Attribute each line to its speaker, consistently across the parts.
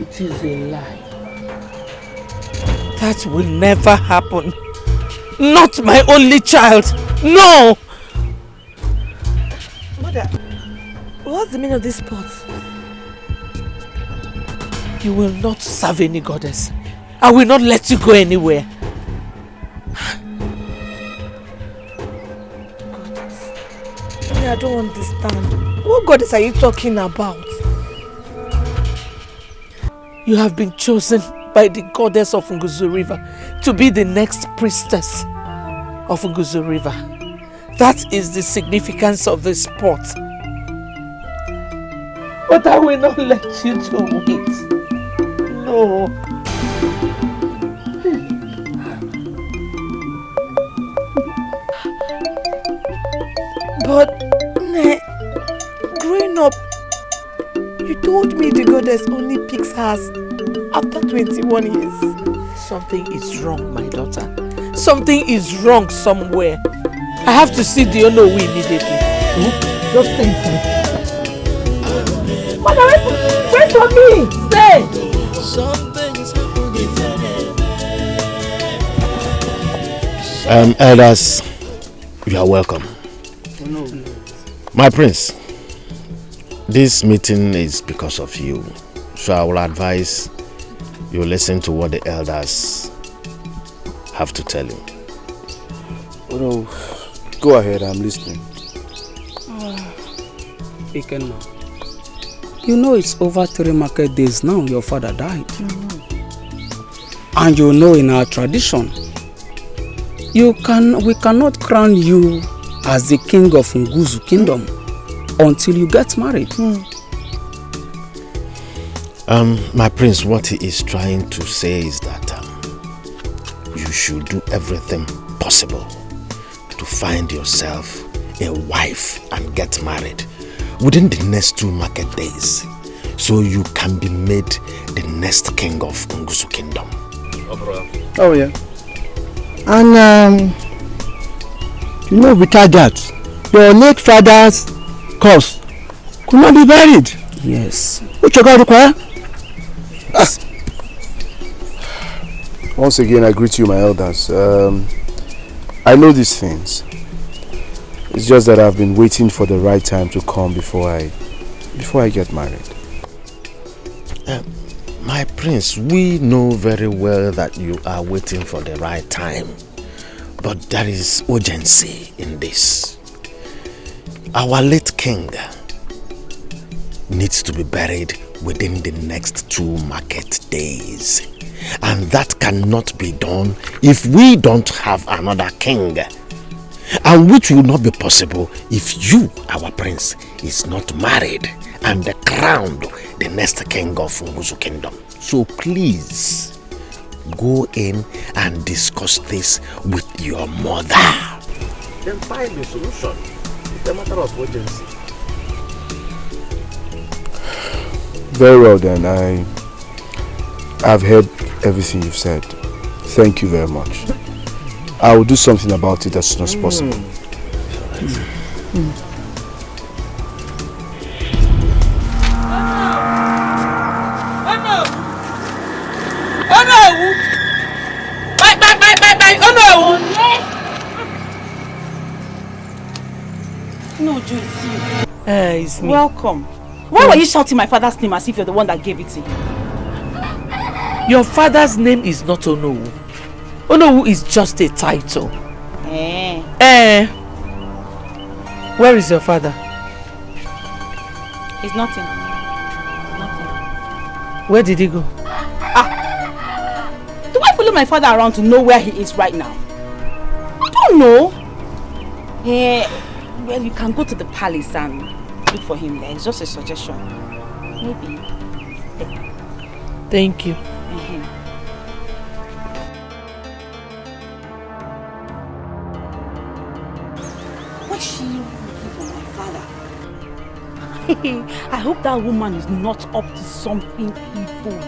Speaker 1: It is a lie. That will never happen. Not my only child. No!
Speaker 2: Mother, what's the meaning of this pot?
Speaker 1: You will not serve any goddess. I will not let you go anywhere.
Speaker 2: Goddess. I don't understand. What goddess are you talking about?
Speaker 1: You have been chosen by the goddess of Nguzu River to be the next priestess of Nguzu River. That is the significance of this pot. But I will not let you do it. No.
Speaker 2: But, growing up, you told me the goddess only picks hers after 21 years.
Speaker 1: Something is wrong, my daughter. Something is wrong somewhere. I have to see the Onowu immediately. Just stay inside.
Speaker 2: Mother, wait for me! Stay!
Speaker 3: Elders, you are welcome. My prince, this meeting is because of you. So I will advise you listen to what the elders have to tell you.
Speaker 4: Oh no, go ahead, I'm listening.
Speaker 5: You know it's over 3 market days now your father died. And you know in our tradition, we cannot crown you as the king of Nguzu kingdom until you get married.
Speaker 3: My prince, what he is trying to say is that you should do everything possible to find yourself a wife and get married within the next 2 market days, so you can be made the next king of Nguzu kingdom.
Speaker 4: Oh yeah.
Speaker 6: And you know, without that, your late father's corpse could not be buried.
Speaker 5: Yes.
Speaker 6: Which you got require?
Speaker 4: Once again, I greet you, my elders. I know these things. It's just that I've been waiting for the right time to come before I get married.
Speaker 3: My prince, we know very well that you are waiting for the right time, but there is urgency in this. Our late king needs to be buried within the next 2 market days, and that cannot be done if we don't have another king, and which will not be possible if you, our prince, is not married and crowned the next king of Nguzu kingdom. So please go in and discuss this with your mother. Then find a solution. It's a matter of urgency.
Speaker 4: Very well then, I've heard everything you've said. Thank you very much. I will do something about it as soon as possible.
Speaker 7: No, Joe, it's you.
Speaker 1: It's me.
Speaker 7: Welcome. Why were you shouting my father's name as if you're the one that gave it to him?
Speaker 1: Your father's name is not Onowu. Onowu is just a title. Where is your father?
Speaker 7: He's nothing. Nothing.
Speaker 1: Where did he go?
Speaker 7: Do I follow my father around to know where he is right now? I don't know. Well, you can go to the palace and look for him there. It's just a suggestion. Maybe.
Speaker 1: Thank you.
Speaker 7: Why is she looking for my father? I hope that woman is not up to something evil.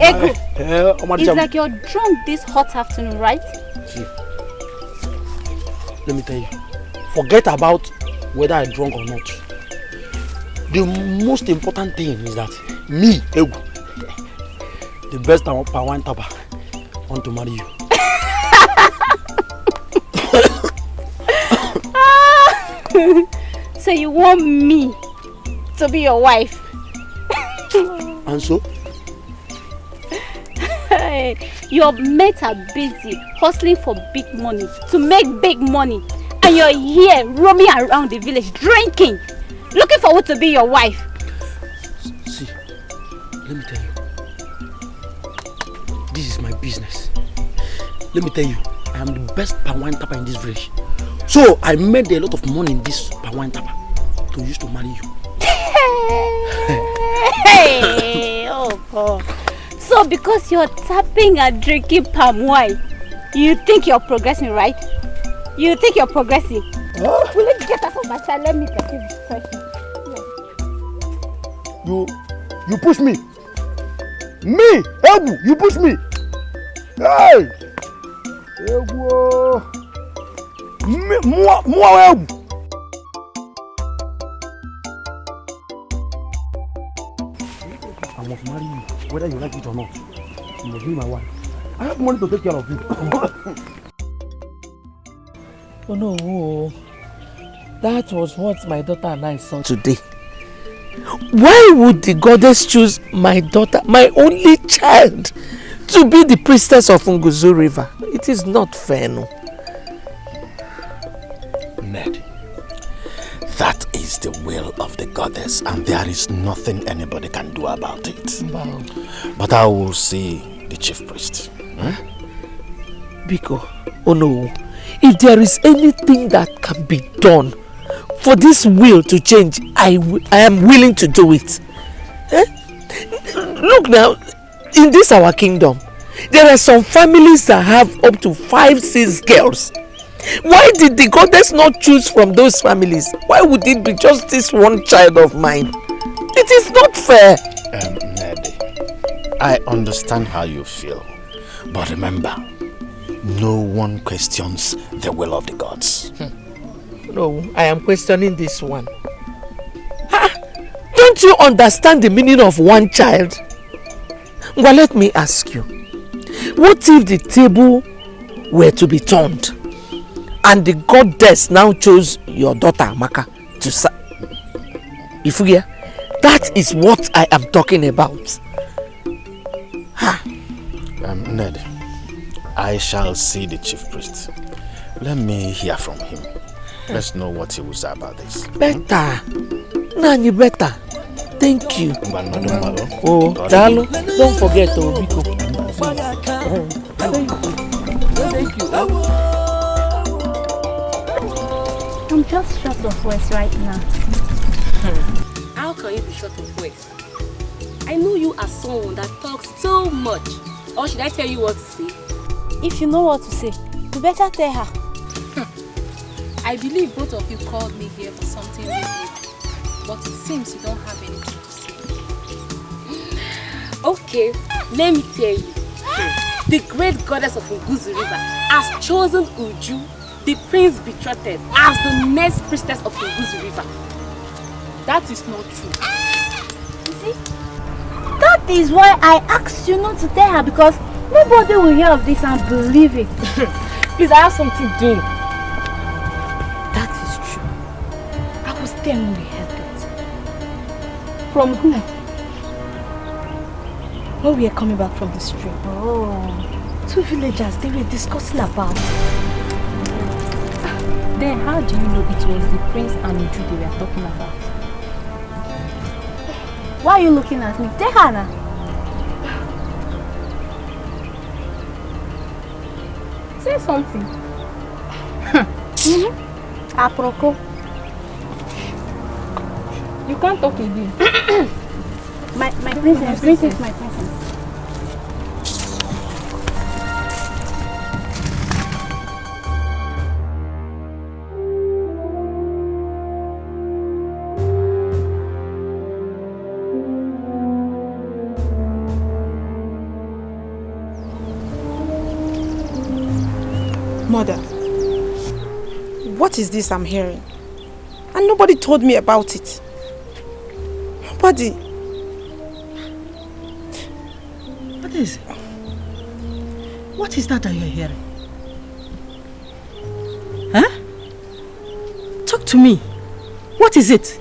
Speaker 8: Ego, it's like you're drunk this hot afternoon, right?
Speaker 5: See, let me tell you, forget about whether I'm drunk or not. The most important thing is that me, Ego, the best Pawan Taba, want to marry you.
Speaker 8: So you want me to be your wife?
Speaker 5: And so?
Speaker 8: Your mates are busy hustling for big money to make big money, and you're here roaming around the village drinking, looking forward to be your wife.
Speaker 5: See, let me tell you, this is my business. Let me tell you, I am the best Pawan Tapa in this village. So I made a lot of money in this Pawan Tapa to use to marry you.
Speaker 8: Hey, oh God. So because you're tapping and drinking palm wine, you think you're progressing, right? You think you're progressing? Will you get out of my side? Let me perceive this question.
Speaker 4: You push me. Me, Egu, you push me. Hey, Egu, moi Egu.
Speaker 5: I must marry you, whether you like it or not. You must be my wife. I have money to take care of you.
Speaker 1: Oh no, that was what my daughter and I saw today. Why would the goddess choose my daughter, my only child, to be the priestess of Nguzu River? It is not fair, no.
Speaker 3: Ned, that is the will of the goddess, and there is nothing anybody can do about it.
Speaker 1: Wow.
Speaker 3: But I will see the chief priest.
Speaker 1: Biko, oh no, if there is anything that can be done for this will to change, I am willing to do it. Look now, in this our kingdom, there are some families that have up to 5-6 girls. Why did the goddess not choose from those families? Why would it be just this one child of mine? It is not fair.
Speaker 3: Ned, I understand how you feel, but remember, no one questions the will of the gods.
Speaker 1: No, I am questioning this one. Don't you understand the meaning of one child? Well, let me ask you. What if the table were to be turned and the goddess now chose your daughter Amaka to serve? If you hear, that is what I am talking about.
Speaker 3: Ned, I shall see the chief priest. Let me hear from him. Let's know what he will say about this.
Speaker 1: Better. Nani, better. Thank you. Oh, Dalo, don't forget, Biko. Thank you.
Speaker 8: I'm just short of words right now.
Speaker 9: How can you be short of words? I know you as someone that talks so much. Or should I tell you what to say?
Speaker 8: If you know what to say, you better tell her.
Speaker 9: I believe both of you called me here for something real, but it seems you don't have anything to say. Okay, let me tell you. The great goddess of Nguzu River has chosen Uju, the prince betrothed, as the next priestess of Nguzu River. That is not true.
Speaker 8: You see? That is why I asked you not to tell her, because nobody will hear of this and believe it.
Speaker 9: Please, I have something to do.
Speaker 8: That is true. I was there when we heard it. From whom? When we were coming back from the stream. Oh. 2 villagers, they were discussing about.
Speaker 9: Then how do you know it was the prince and Uju they were talking about?
Speaker 8: Why are you looking at me? Tell her now.
Speaker 9: Say something.
Speaker 8: Aproko.
Speaker 9: You can't talk again.
Speaker 8: my princess, my princess.
Speaker 2: Mother, what is this I'm hearing? And nobody told me about it. Nobody.
Speaker 10: What is it? What is that you're hearing? Huh? Talk to me. What is it?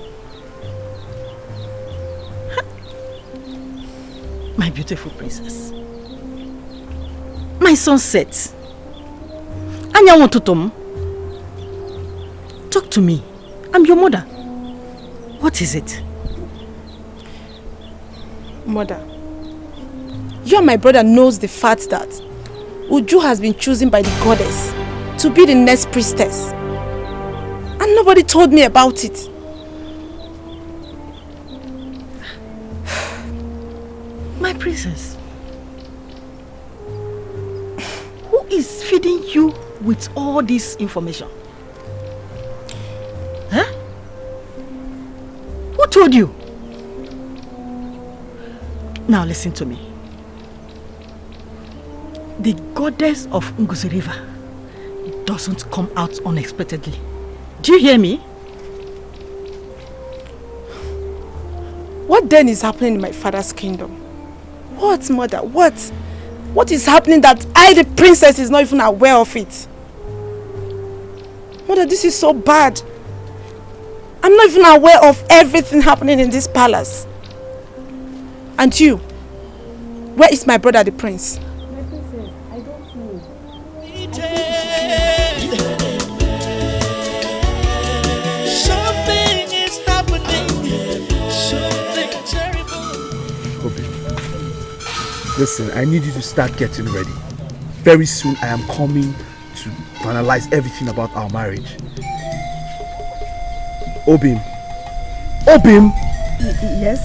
Speaker 10: Huh? My beautiful princess. My sunset. Anya Wantutom. Talk to me. I'm your mother. What is it?
Speaker 2: Mother, you and my brother knows the fact that Uju has been chosen by the goddess to be the next priestess. And nobody told me about it.
Speaker 10: My princess. Who is feeding you with all this information? Huh? Who told you? Now listen to me. The goddess of Nguzi River doesn't come out unexpectedly. Do you hear me?
Speaker 2: What then is happening in my father's kingdom? What, mother? What? What is happening that I, the princess, is not even aware of it? Mother, this is so bad. I'm not even aware of everything happening in this palace. And you, where is my brother the prince?
Speaker 8: My princess, I don't know.
Speaker 11: Something is happening. Something terrible.
Speaker 4: Obi, listen, I need you to start getting ready. Very soon I am coming to finalize everything about our marriage. Obim. Obim!
Speaker 2: Yes?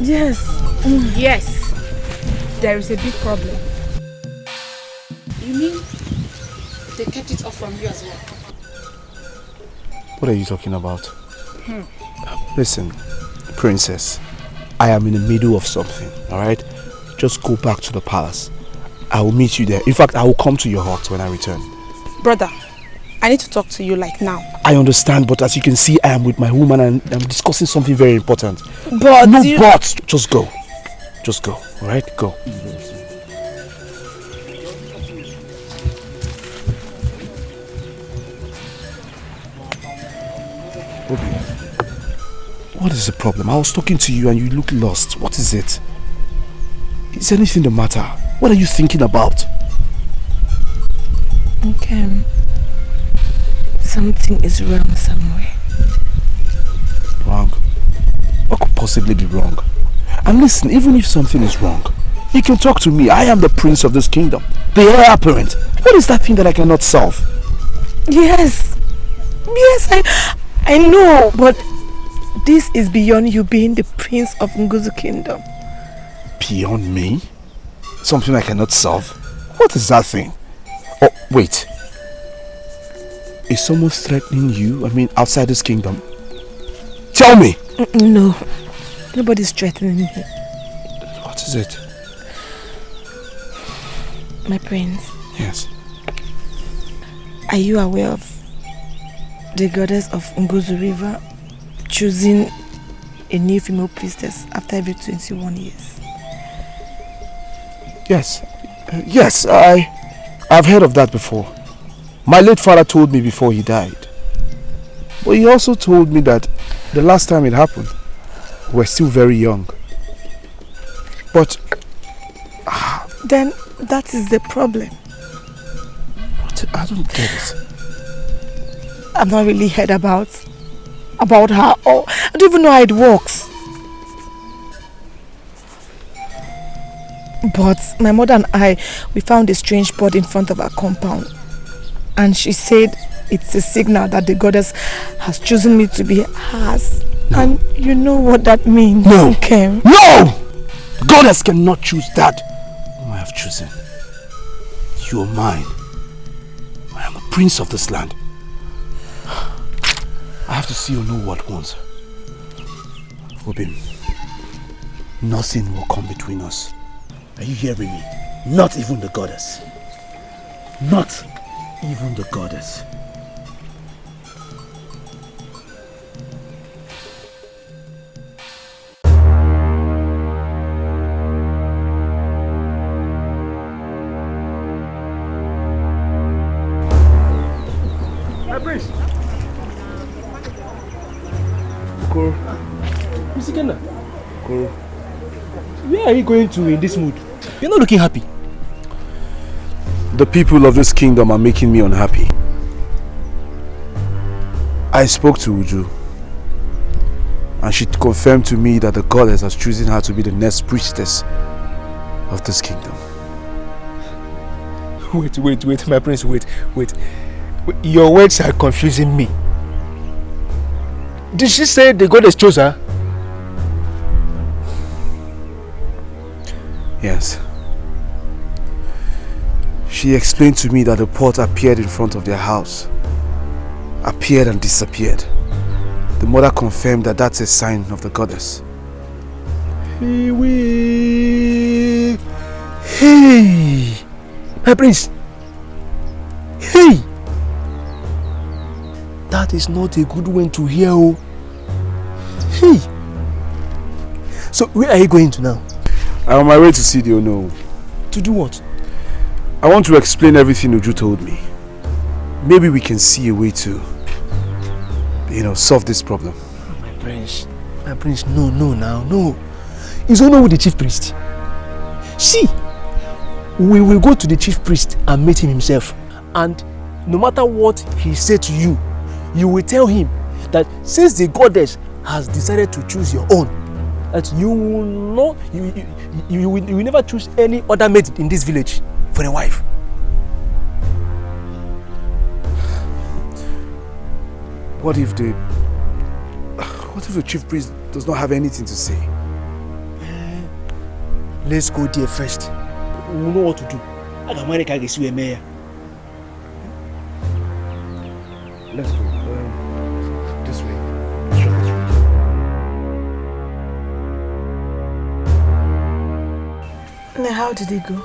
Speaker 2: Yes.
Speaker 9: Yes. There is a big problem. You mean they kept it off from you as well?
Speaker 4: What are you talking about? Listen, princess, I am in the middle of something, alright? Just go back to the palace. I will meet you there. In fact, I will come to your hut when I return.
Speaker 2: Brother, I need to talk to you like now.
Speaker 4: I understand, but as you can see, I am with my woman and I'm discussing something very important.
Speaker 2: But
Speaker 4: no buts! Just go. Just go, alright? Go. Obi, what is the problem? I was talking to you and you look lost. What is it? Is anything the matter? What are you thinking about?
Speaker 2: Okay. Something is wrong somewhere.
Speaker 4: Wrong? What could possibly be wrong? And listen, even if something is wrong, you can talk to me. I am the prince of this kingdom, the heir apparent. What is that thing that I cannot solve?
Speaker 2: Yes. Yes, I know, but this is beyond you being the prince of Nguzu kingdom.
Speaker 4: Beyond me? Something I cannot solve? What is that thing? Oh, wait. Is someone threatening you? I mean, outside this kingdom? Tell me!
Speaker 2: No. Nobody's threatening me.
Speaker 4: What is it?
Speaker 2: My prince.
Speaker 4: Yes.
Speaker 2: Are you aware of the goddess of Nguzu River choosing a new female priestess after every 21 years?
Speaker 4: Yes. Yes, I've heard of that before. My late father told me before he died. But he also told me that the last time it happened, we were still very young. But...
Speaker 2: then that is the problem.
Speaker 4: What? I don't get it.
Speaker 2: I've not really heard about her, or I don't even know how it works. But my mother and I, we found a strange bird in front of our compound. And she said it's a signal that the goddess has chosen me to be hers. No. And you know what that means.
Speaker 4: No!
Speaker 2: Okay.
Speaker 4: No! The goddess cannot choose that whom I have chosen. You are mine. I am the prince of this land. I have to see or know what once. Obim, nothing will come between us. Are you hearing me? Not even the goddess. Not
Speaker 6: even the goddess.
Speaker 4: My prince. Koro. Mr. Kenna. Koro. Where are you going to in this mood? You're not looking happy. The people of this kingdom are making me unhappy. I spoke to Uju, and she confirmed to me that the goddess has chosen her to be the next priestess of this kingdom.
Speaker 6: Wait, my prince, wait. Your words are confusing me. Did she say the goddess chose her?
Speaker 4: Yes. She explained to me that the pot appeared in front of their house. Appeared and disappeared. The mother confirmed that that's a sign of the goddess.
Speaker 6: Hey, my prince. Hey! That is not a good one to hear. Oh. Hey! So where are you going to now?
Speaker 4: I'm on my way to see the Ono.
Speaker 6: To do what?
Speaker 4: I want to explain everything Uju told me. Maybe we can see a way to, solve this problem.
Speaker 6: My prince, no. It's Ono with the chief priest. See, we will go to the chief priest and meet him himself. And no matter what he said to you, you will tell him that since the goddess has decided to choose your own, that you will never choose any other maid in this village for a wife.
Speaker 4: What if the chief priest does not have anything to say?
Speaker 6: Let's go there first. We will know what to do. I can marry Kagesi a mayor.
Speaker 4: Let's go. This way.
Speaker 2: Now, how did it go?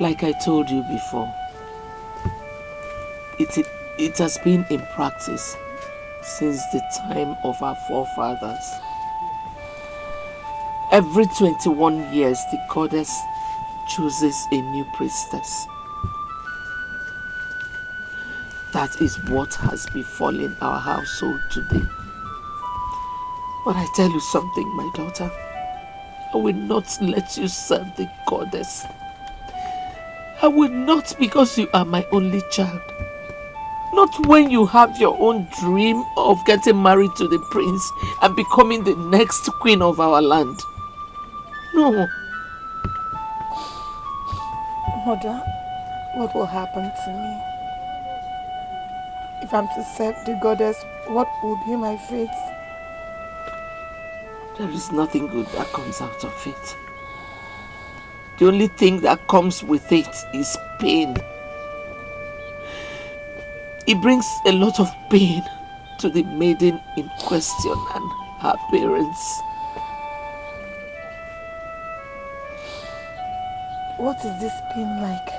Speaker 1: Like I told you before, it has been in practice since the time of our forefathers. Every 21 years, the goddess chooses a new priestess. That is what has befallen our household today. But I tell you something, my daughter. I will not let you serve the goddess. I will not, because you are my only child. Not when you have your own dream of getting married to the prince and becoming the next queen of our land. No.
Speaker 2: Mother, what will happen to me? If I'm to serve the goddess, what will be my fate?
Speaker 1: There is nothing good that comes out of it. The only thing that comes with it is pain. It brings a lot of pain to the maiden in question and her parents.
Speaker 2: What is this pain like?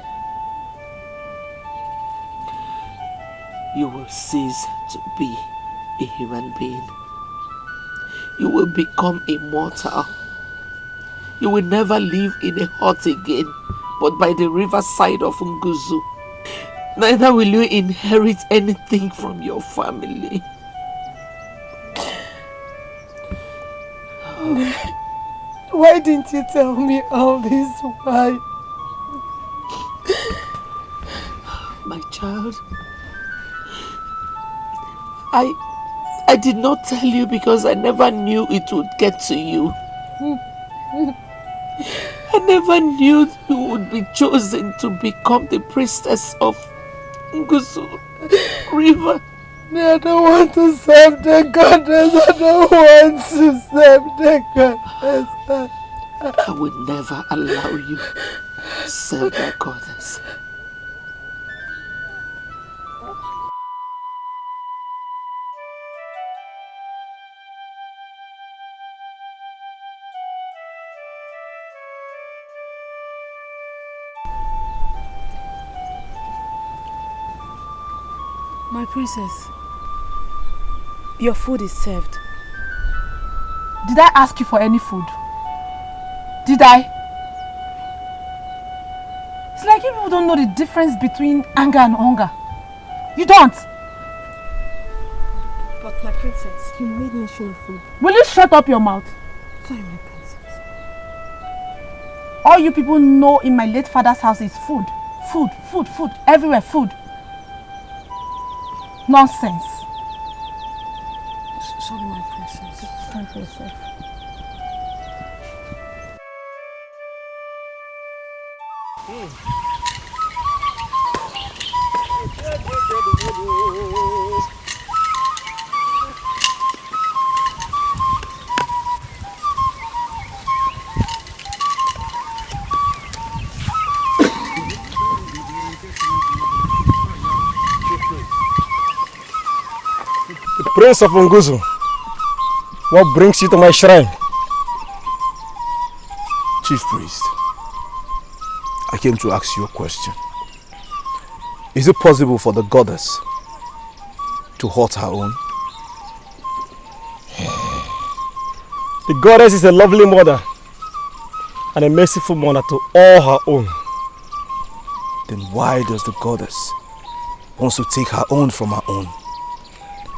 Speaker 1: You will cease to be a human being. You will become immortal. You will never live in a hut again, but by the riverside of Nguzu. Neither will you inherit anything from your family.
Speaker 2: Why didn't you tell me all this? Why?
Speaker 1: My child, I did not tell you because I never knew it would get to you. I never knew you would be chosen to become the priestess of Nguzu River.
Speaker 2: I don't want to serve the goddess. I don't want to serve the goddess.
Speaker 1: I will never allow you to serve that goddess.
Speaker 2: My princess, your food is served.
Speaker 12: Did I ask you for any food? Did I? It's like you people don't know the difference between anger and hunger. You don't?
Speaker 2: But my princess, you made me show food.
Speaker 12: Will you shut up your mouth?
Speaker 2: Sorry, my princess.
Speaker 12: All you people know in my late father's house is food. Food, food, food. Everywhere, food. Nonsense.
Speaker 2: Sorry, my princess.
Speaker 12: Stand for yourself.
Speaker 6: The Prince of Unguzu, what brings you to my shrine?
Speaker 4: Chief Priest, I came to ask you a question. Is it possible for the goddess to hurt her own?
Speaker 6: The goddess is a lovely mother and a merciful mother to all her own.
Speaker 4: Then why does the goddess want to take her own from her own?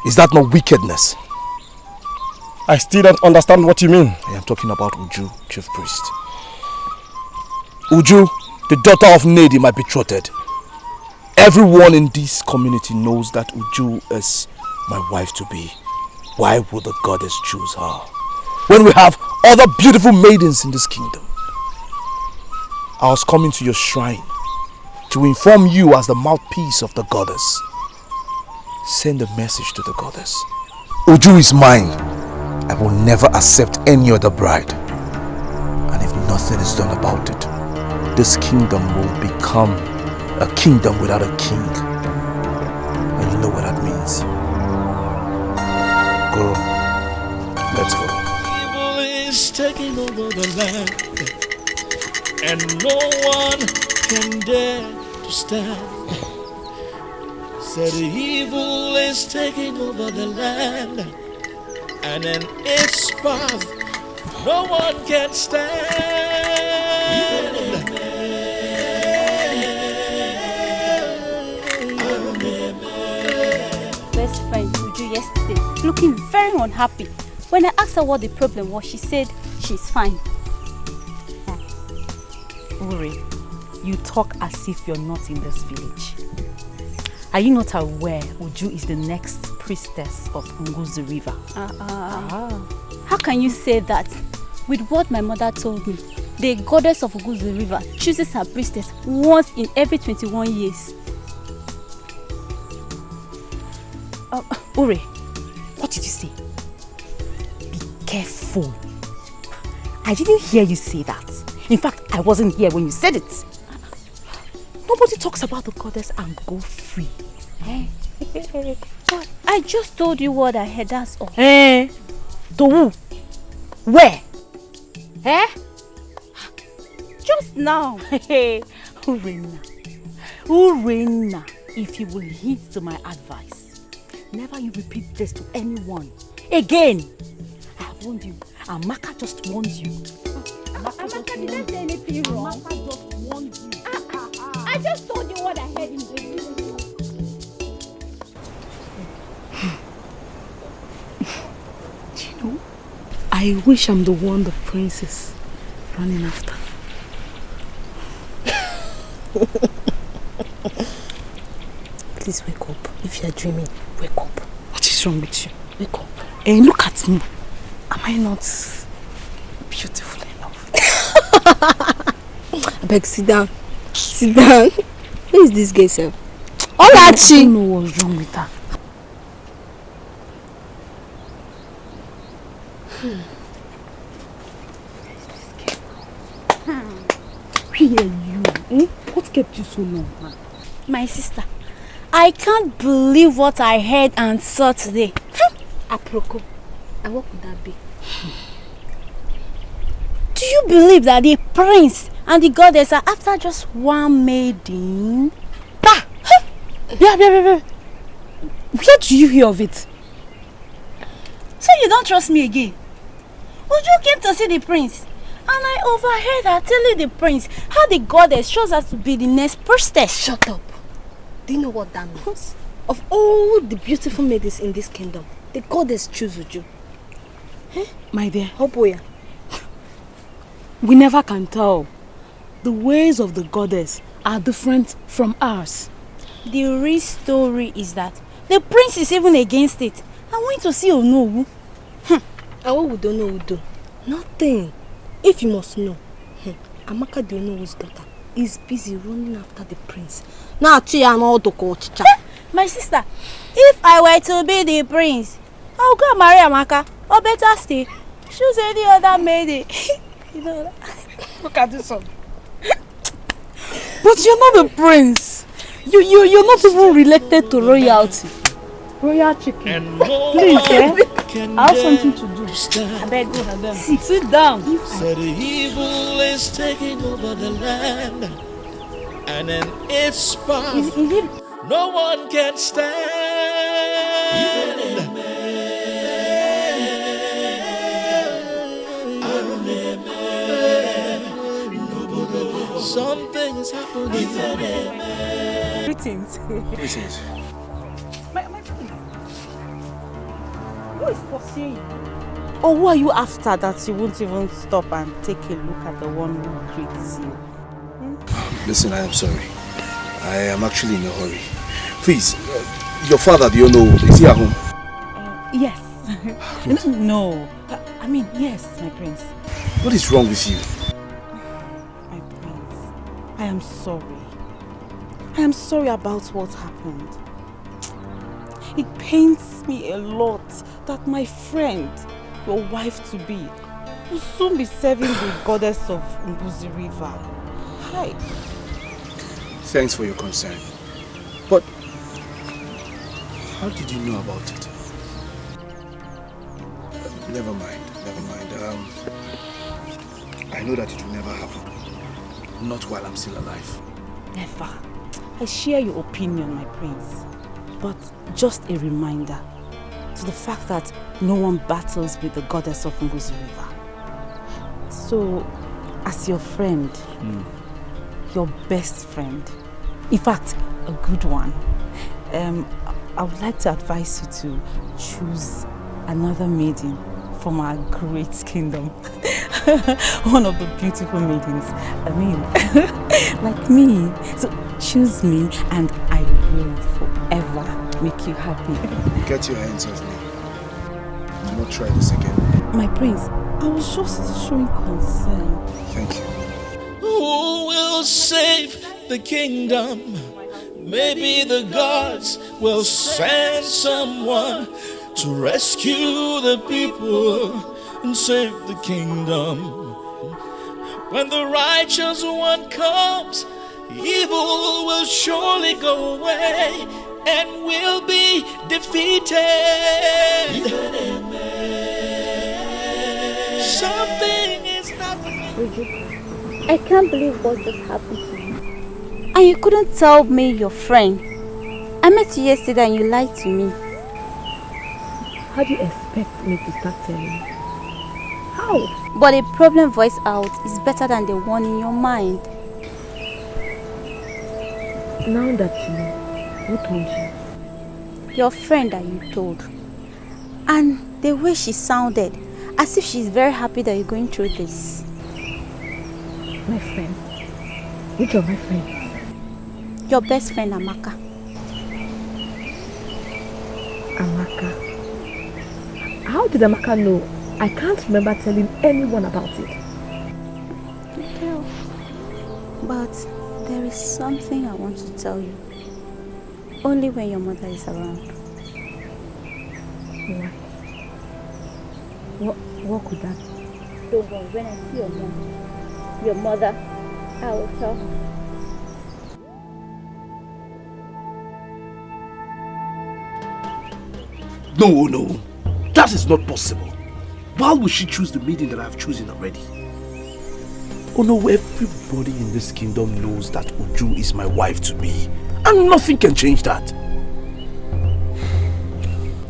Speaker 4: Is that not wickedness?
Speaker 6: I still don't understand what you mean.
Speaker 4: I am talking about Uju, Chief Priest. Uju, the daughter of Nedi, my betrothed. Everyone in this community knows that Uju is my wife-to-be. Why would the goddess choose her when we have other beautiful maidens in this kingdom? I was coming to your shrine to inform you as the mouthpiece of the goddess. Send a message to the goddess. Uju is mine. I will never accept any other bride. And if nothing is done about it, this kingdom will become a kingdom without a king. And you know what that means. Go. Let's go.
Speaker 11: Evil is taking over the land, and no one can dare to stand. Said evil is taking over the land, and in its path no one can stand.
Speaker 8: Best friend Uju yesterday, looking very unhappy. When I asked her what the problem was, she said she's fine.
Speaker 7: Uri, you talk as if you're not in this village. Are you not aware Uju is the next priestess of Unguzu River?
Speaker 8: How can you say that? With what my mother told me, the goddess of Unguzu River chooses her priestess once in every 21 years.
Speaker 7: Uri, what did you say? Be careful. I didn't hear you say that. In fact, I wasn't here when you said it. Nobody talks about the goddess and go free.
Speaker 8: But I just told you what I heard, that's all.
Speaker 7: To who? Where?
Speaker 8: Just now.
Speaker 7: Urena, if you will heed to my advice, never you repeat this to anyone again. I have warned you. Amaka just warned you.
Speaker 8: Amaka didn't say anything wrong.
Speaker 7: Amaka just warned you.
Speaker 8: I just told you what I heard in the village.
Speaker 7: Do you know, I wish I'm the one the prince is running after.
Speaker 2: Please wake up. If you're dreaming, wake up.
Speaker 7: What is wrong with you?
Speaker 2: Wake up.
Speaker 7: Hey, look at me.
Speaker 2: Am I not beautiful enough? I beg, sit down. Sit down. Who is this girl, sir?
Speaker 7: Olachi! I don't know what's wrong with her. Where are you? What kept you so long?
Speaker 8: My sister, I can't believe what I heard and saw today.
Speaker 2: Aproko. And what could that be?
Speaker 8: Do you believe that the prince and the goddess are after just one maiden?
Speaker 7: Yeah. Where do you hear of it?
Speaker 12: So you don't trust me again? Uju came to see the prince, and I overheard her telling the prince how the goddess chose her to be the next priestess.
Speaker 7: Shut up. Do you know what that means? Of all the beautiful maidens in this kingdom, the goddess chose Uju.
Speaker 10: Eh? My dear,
Speaker 7: HOUSEBOY,
Speaker 10: we never can tell. The ways of the goddess are different from ours.
Speaker 12: The real story is that the prince is even against it. I went to see Onowu.
Speaker 7: And what would Onowu do? Nothing. If you must know, Amaka the Onowu's daughter is busy running after the prince. Now,
Speaker 12: my sister, if I were to be the prince, I'll go and marry Amaka. Or better still, choose any other maiden. You know that? Look at this one.
Speaker 10: But you're not a prince. You're not even related to royalty. Royal chicken. Please, I have something to do.
Speaker 12: I beg you.
Speaker 10: Sit down.
Speaker 11: Said evil is taking over the land, and in its path no one can stand. Something is happening.
Speaker 10: Greetings.
Speaker 4: Greetings.
Speaker 12: My friend. Who is pursuing you?
Speaker 7: Or who are you after that you won't even stop and take a look at the one who greets you?
Speaker 4: Listen, I am sorry. I am actually in a hurry. Please, your father, do you know, is he at home?
Speaker 7: Yes. No. I mean, yes, my prince.
Speaker 4: What is wrong with you?
Speaker 7: My prince, I am sorry. I am sorry about what happened. It pains me a lot that my friend, your wife-to-be, will soon be serving the goddess of Mbuzi River. Hi.
Speaker 4: Thanks for your concern. But how did you know about it? Never mind. I know that it will never happen. Not while I'm still alive.
Speaker 7: Never. I share your opinion, my prince. But just a reminder to the fact that no one battles with the goddess of Mbuzi River. So, as your friend, your best friend, in fact, a good one, I would like to advise you to choose another maiden from our great kingdom. One of the beautiful maidens. I mean, like me. So choose me and I will forever make you happy.
Speaker 4: Get your hands off me. Do not try this again.
Speaker 7: My prince, I was just showing concern.
Speaker 4: Thank you.
Speaker 11: Who will save the kingdom? Maybe the gods will send someone to rescue the people and save the kingdom. When the righteous one comes, evil will surely go away and will be defeated. Something is happening.
Speaker 8: I can't believe what just happened to you. And you couldn't tell me your friend. I met you yesterday and you lied to me.
Speaker 7: How do you expect me to start telling you? How?
Speaker 8: But a problem voiced out is better than the one in your mind.
Speaker 7: Now that you know, who told you?
Speaker 8: Your friend that you told. And the way she sounded, as if she's very happy that you're going through this.
Speaker 7: My friend? Which of my friends?
Speaker 8: Your best friend, Amaka.
Speaker 7: Amaka? How did Amaka know? I can't remember telling anyone about it.
Speaker 8: No. But there is something I want to tell you. Only when your mother is around.
Speaker 7: Why? What could that be?
Speaker 8: Don't worry, when I see your mother, I will tell her.
Speaker 6: No. That is not possible. Why would she choose the maiden that I have chosen already? Oh no, everybody in this kingdom knows that Uju is my wife to be. And nothing can change that.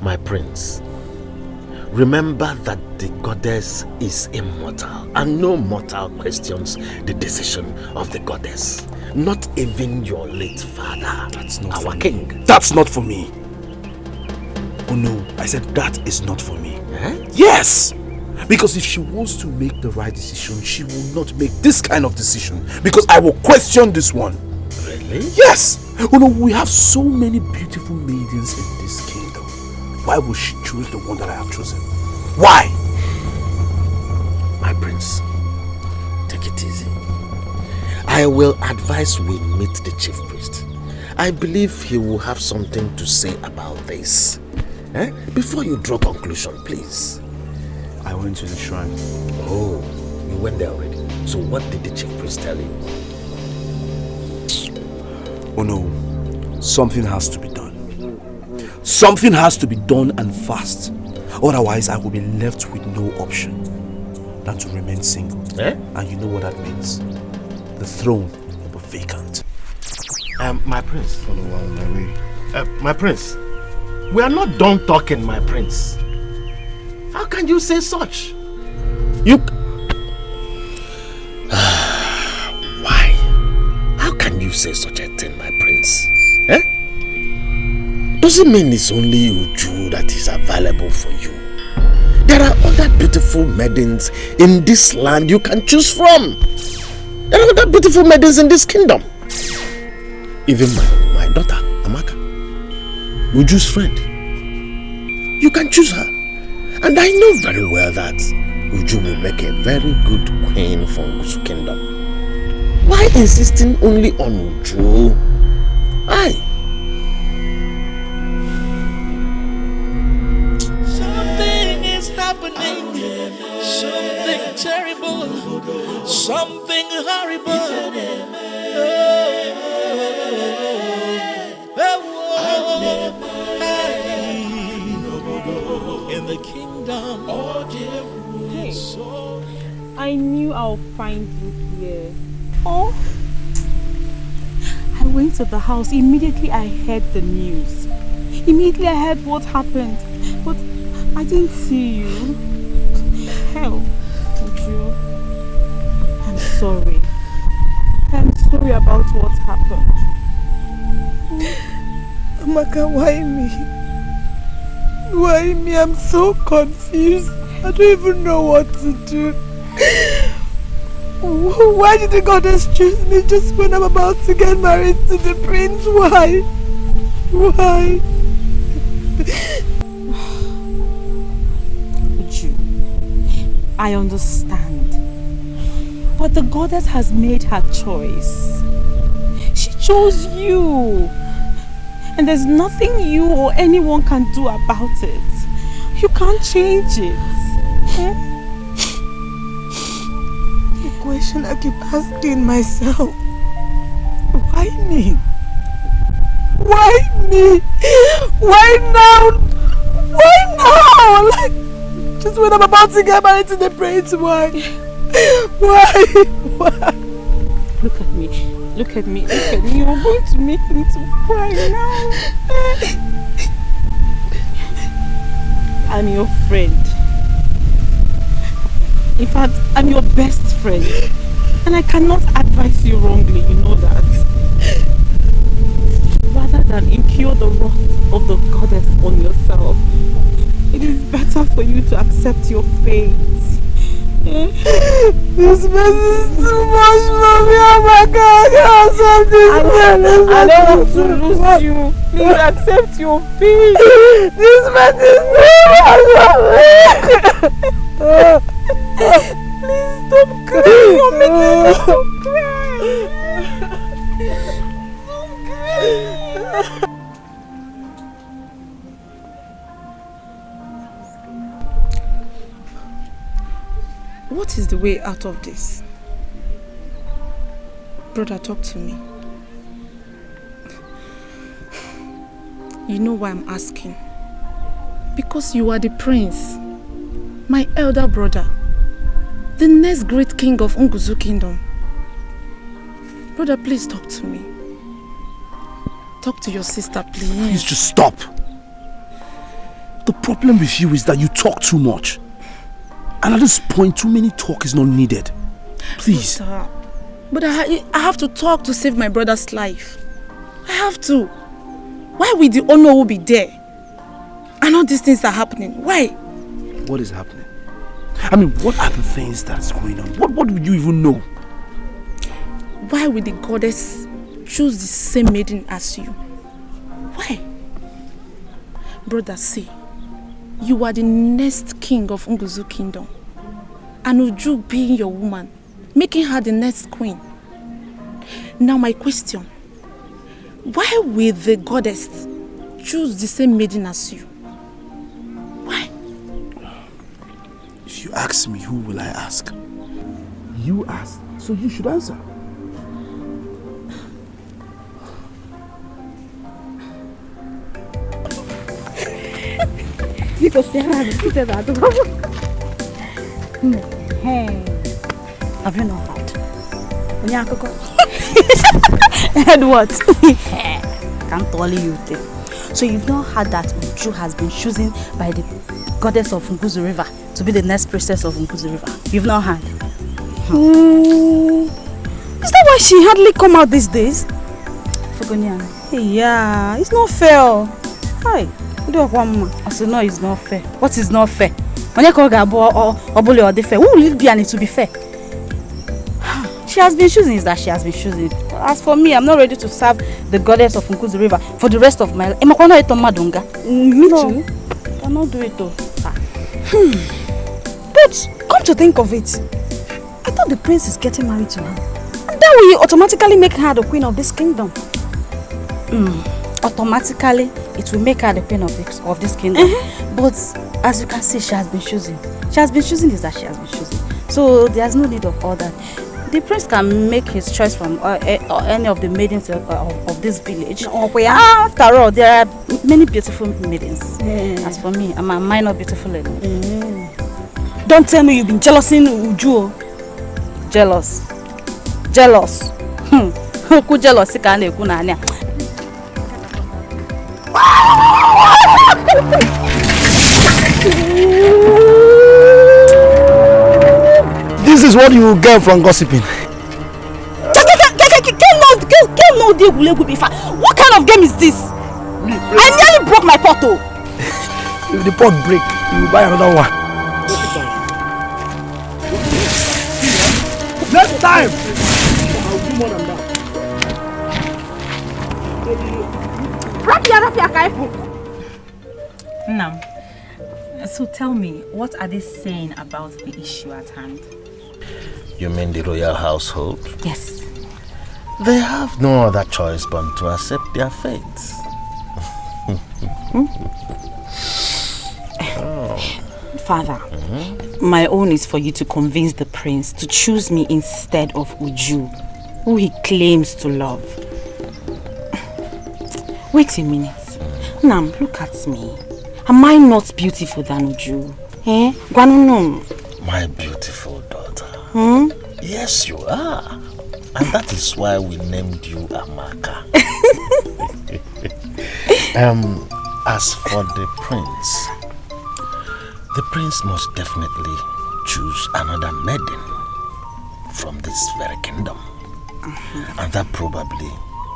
Speaker 3: My prince, remember that the goddess is immortal and no mortal questions the decision of the goddess. Not even your late father,
Speaker 4: That's not
Speaker 3: our king.
Speaker 4: That's not for me. Oh no, I said that is not for me.
Speaker 3: Eh?
Speaker 4: Yes! Because if she wants to make the right decision, she will not make this kind of decision. Because I will question this one.
Speaker 3: Really?
Speaker 4: Yes! Oh no, we have so many beautiful maidens in this kingdom. Why would she choose the one that I have chosen? Why?
Speaker 3: My prince, take it easy. I will advise we meet the chief priest. I believe he will have something to say about this. Before you draw conclusion, please.
Speaker 4: I went to the shrine.
Speaker 3: Oh, you went there already. So what did the chief priest tell you?
Speaker 4: Oh no, something has to be done. Something has to be done and fast. Otherwise, I will be left with no option than to remain single. And you know what that means. The throne will be vacant.
Speaker 3: My prince.
Speaker 4: Follow on my way.
Speaker 3: My prince, we are not done talking, my prince. How can you say such? You... Why? How can you say such a thing, my prince? Doesn't mean it's only Uju that is available for you. There are other beautiful maidens in this land you can choose from. There are other beautiful maidens in this kingdom. Even my daughter, Amaka, Uju's friend. You can choose her. And I know very well that Uju will make a very good queen for Ngusu kingdom. Why insisting only on Uju? Why?
Speaker 11: Something is happening, something terrible, something horrible. In the kingdom.
Speaker 10: Hey, I knew I'll find you here. Oh, I went to the house. Immediately I heard the news. Immediately I heard what happened. But I didn't see you. Hell, Uju, I'm sorry. I'm sorry about what happened.
Speaker 2: Amaka, why me? Why me? I'm so confused. I don't even know what to do. Why did the goddess choose me just when I'm about to get married to the prince? Why? Why?
Speaker 10: I understand. But the goddess has made her choice. She chose you. And there's nothing you or anyone can do about it. You can't change it.
Speaker 2: The question I keep asking myself. Why me? Why me? Why now? Why now? Like, just when I'm about to get married to the prince, why? Why?
Speaker 10: Look at me. Look at me. Look at me. You're going to make me to cry now. I'm your friend. In fact, I'm your best friend. And I cannot advise you wrongly, you know that. Rather than incur the wrath of the goddess on yourself, it is better for you to accept your fate.
Speaker 2: This mess is too much for me. Oh my God,
Speaker 10: I don't want to lose you. Please accept your fate.
Speaker 2: This mess is too much for me.
Speaker 10: Please stop crying. You're making me so cry. Stop crying.
Speaker 2: What is the way out of this? Brother, talk to me. You know why I'm asking? Because you are the prince, my elder brother, the next great king of Ngusu kingdom. Brother, please talk to me. Talk to your sister, please.
Speaker 4: Please just stop. The problem with you is that you talk too much. And at this point, too many talk is not needed. Please.
Speaker 2: But I have to talk to save my brother's life. I have to. Why will the owner be there? And all these things are happening. Why?
Speaker 4: What is happening? I mean, what are the things that's going on? What would you even know?
Speaker 2: Why will the goddess choose the same maiden as you? Why? Brother, see, you are the next king of Nguzu kingdom. And Uju being your woman, making her the next queen. Now my question, why will the goddess choose the same maiden as you? Why?
Speaker 4: If you ask me, who will I ask? You ask, so you should answer.
Speaker 7: Have you not heard?
Speaker 2: Heard what?
Speaker 7: Can't tell you. So you've not heard that Uju has been chosen by the goddess of Nguzu River to be the next priestess of Nguzu River? You've not heard?
Speaker 2: Is that why she hardly come out these days?
Speaker 7: Fogonian.
Speaker 2: Yeah, it's not fair. Hi.
Speaker 7: I said, no, it's not fair. What is not fair? Who will it be and it to be fair? She has been choosing, is that she has been choosing. As for me, I'm not ready to serve the goddess of Nguzu River for the rest of my life. Me too. I cannot do it though.
Speaker 2: But come to think of it, I thought the prince is getting married to her. And that will automatically make her the queen of this kingdom.
Speaker 7: Automatically, it will make her the queen of this kingdom. But as you can see, she has been choosing. She has been choosing is that she has been choosing. So there's no need of all that. The prince can make his choice from any of the maidens of this village. After all, there are many beautiful maidens. As for me, am I not beautiful enough?
Speaker 2: Don't tell me you've been jealousing Uju.
Speaker 7: Jealous? Who jealous?
Speaker 5: This is what you will get from gossiping.
Speaker 2: What kind of game is this? I nearly broke my pot.
Speaker 5: If the pot break, you will buy another one. Next time, I'll do more than that.
Speaker 10: Now, so tell me, what are they saying about the issue at hand?
Speaker 3: You mean the royal household?
Speaker 10: Yes.
Speaker 3: They have no other choice but to accept their fate.
Speaker 10: Father, my own is for you to convince the prince to choose me instead of Uju, who he claims to love. Wait a minute. Nam, look at me. Am I not beautiful than Uju?
Speaker 3: My beautiful daughter. Yes, you are. And that is why we named you Amaka. As for the prince must definitely choose another maiden from this very kingdom. And that probably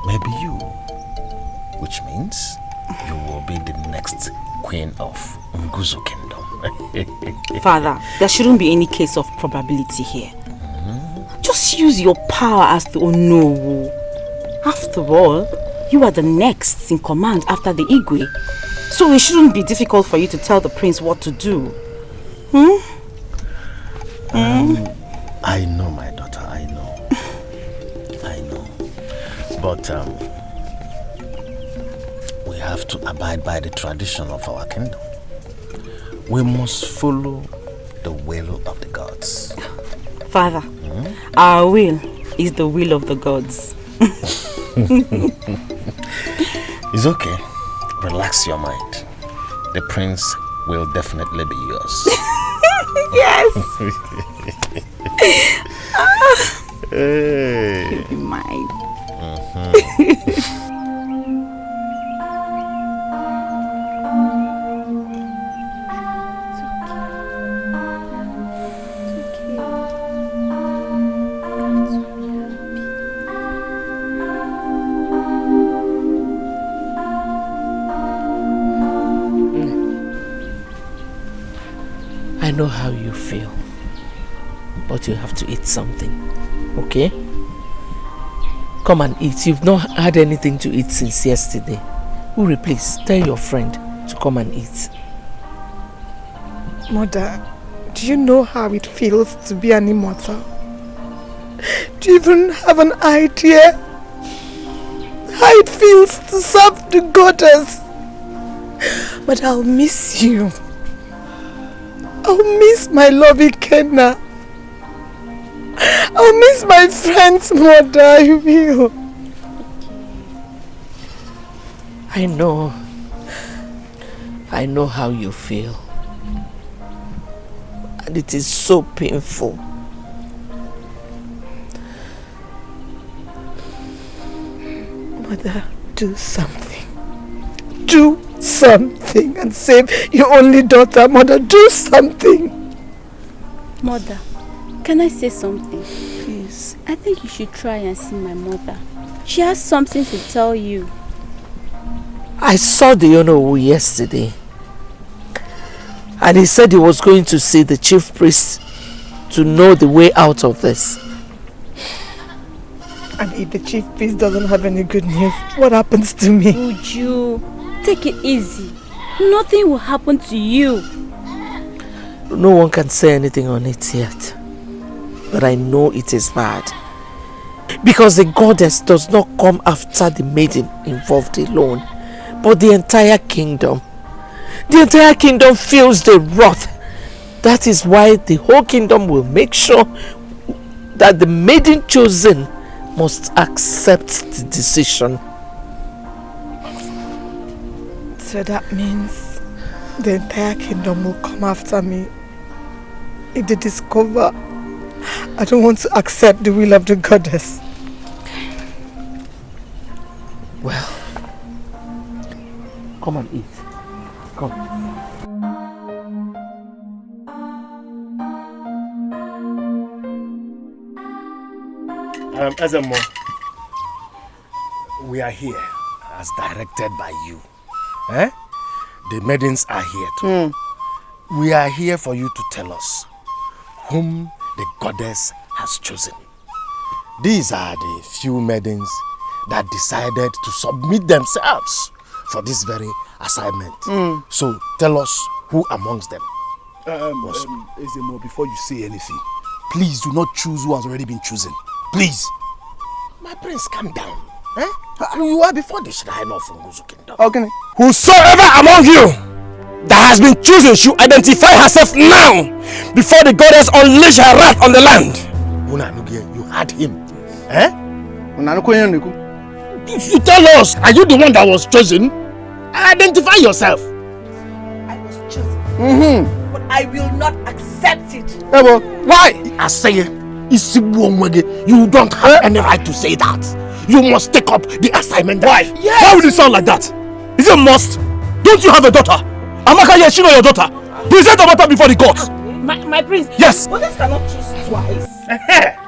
Speaker 3: may be you. Which means you will be the next queen of Nguzu kingdom.
Speaker 10: Father, there shouldn't be any case of probability here. Just use your power as the Onowu. After all, you are the next in command after the Igwe. So it shouldn't be difficult for you to tell the prince what to do.
Speaker 3: I know, my daughter, I know. But we have to abide by the tradition of our kingdom. We must follow the will of the gods.
Speaker 10: Father, our will is the will of the gods.
Speaker 3: It's okay. Relax your mind. The prince will definitely be yours.
Speaker 10: Yes!
Speaker 3: Hey.
Speaker 10: You'll be mine.
Speaker 1: know how you feel. But you have to eat something. Okay? Come and eat. You've not had anything to eat since yesterday. Uri, please tell your friend to come and eat.
Speaker 2: Mother, do you know how it feels to be an immortal? Do you even have an idea how it feels to serve the goddess? But I'll miss you. I'll miss my loving Kenna. I'll miss my friends, Mother. I will.
Speaker 1: I know how you feel. And it is so painful.
Speaker 2: Mother, do something. Do something and save your only daughter. Mother, do something.
Speaker 8: Mother, can I say something? Please. I think you should try and see my mother. She has something to tell you.
Speaker 1: I saw the Onowu yesterday. And he said he was going to see the chief priest to know the way out of this.
Speaker 2: And if the chief priest doesn't have any good news, what happens to me?
Speaker 8: Uju, take it easy. Nothing will happen to you.
Speaker 1: No one can say anything on it yet. But I know it is bad. Because the goddess does not come after the maiden involved alone, but the entire kingdom. The entire kingdom feels the wrath. That is why the whole kingdom will make sure that the maiden chosen must accept the decision.
Speaker 2: So that means the entire kingdom will come after me if they discover I don't want to accept the will of the goddess.
Speaker 1: Well, come and eat. Come.
Speaker 3: Ezemo, we are here as directed by you. Eh? The maidens are here too. We are here for you to tell us whom the goddess has chosen. These are the few maidens that decided to submit themselves for this very assignment. So tell us who amongst them.
Speaker 4: Ezemo, before you say anything, please do not choose who has already been chosen. Please.
Speaker 3: My prince, calm down. Eh? You are before the shrine of Nguzu Kingdom.
Speaker 4: Okay.
Speaker 13: Whosoever among you that has been chosen should identify herself now before the goddess unleash her wrath on the land.
Speaker 3: You had him. Eh?
Speaker 13: You tell us, are you the one that was chosen?
Speaker 3: Identify yourself.
Speaker 2: I was chosen. But I will not accept it.
Speaker 3: Why? I say, you don't have any right to say that. You must take up the assignment.
Speaker 13: Why?
Speaker 2: Yes.
Speaker 13: Why would it sound like that? Is it a must? Don't you have a daughter? Amaka, yes, she know your daughter. Present your daughter before the gods.
Speaker 2: My prince.
Speaker 13: Yes.
Speaker 2: Goddess cannot choose twice.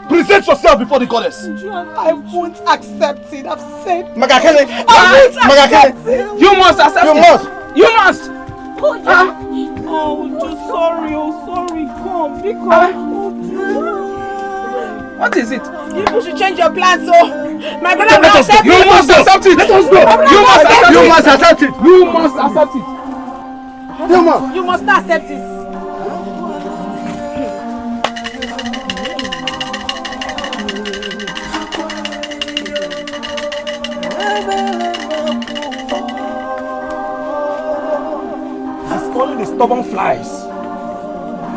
Speaker 13: Present yourself before the goddess.
Speaker 2: I won't accept it. I've said.
Speaker 13: Magakene.
Speaker 2: I won't accept it.
Speaker 13: You must accept it. You must.
Speaker 10: Oh, sorry. Come, because.
Speaker 13: What is it?
Speaker 2: You should change your plans, so my brother will accept it.
Speaker 13: You must accept it. Let us go. You must accept it. You must accept it.
Speaker 2: You must not accept it.
Speaker 13: He's calling the stubborn flies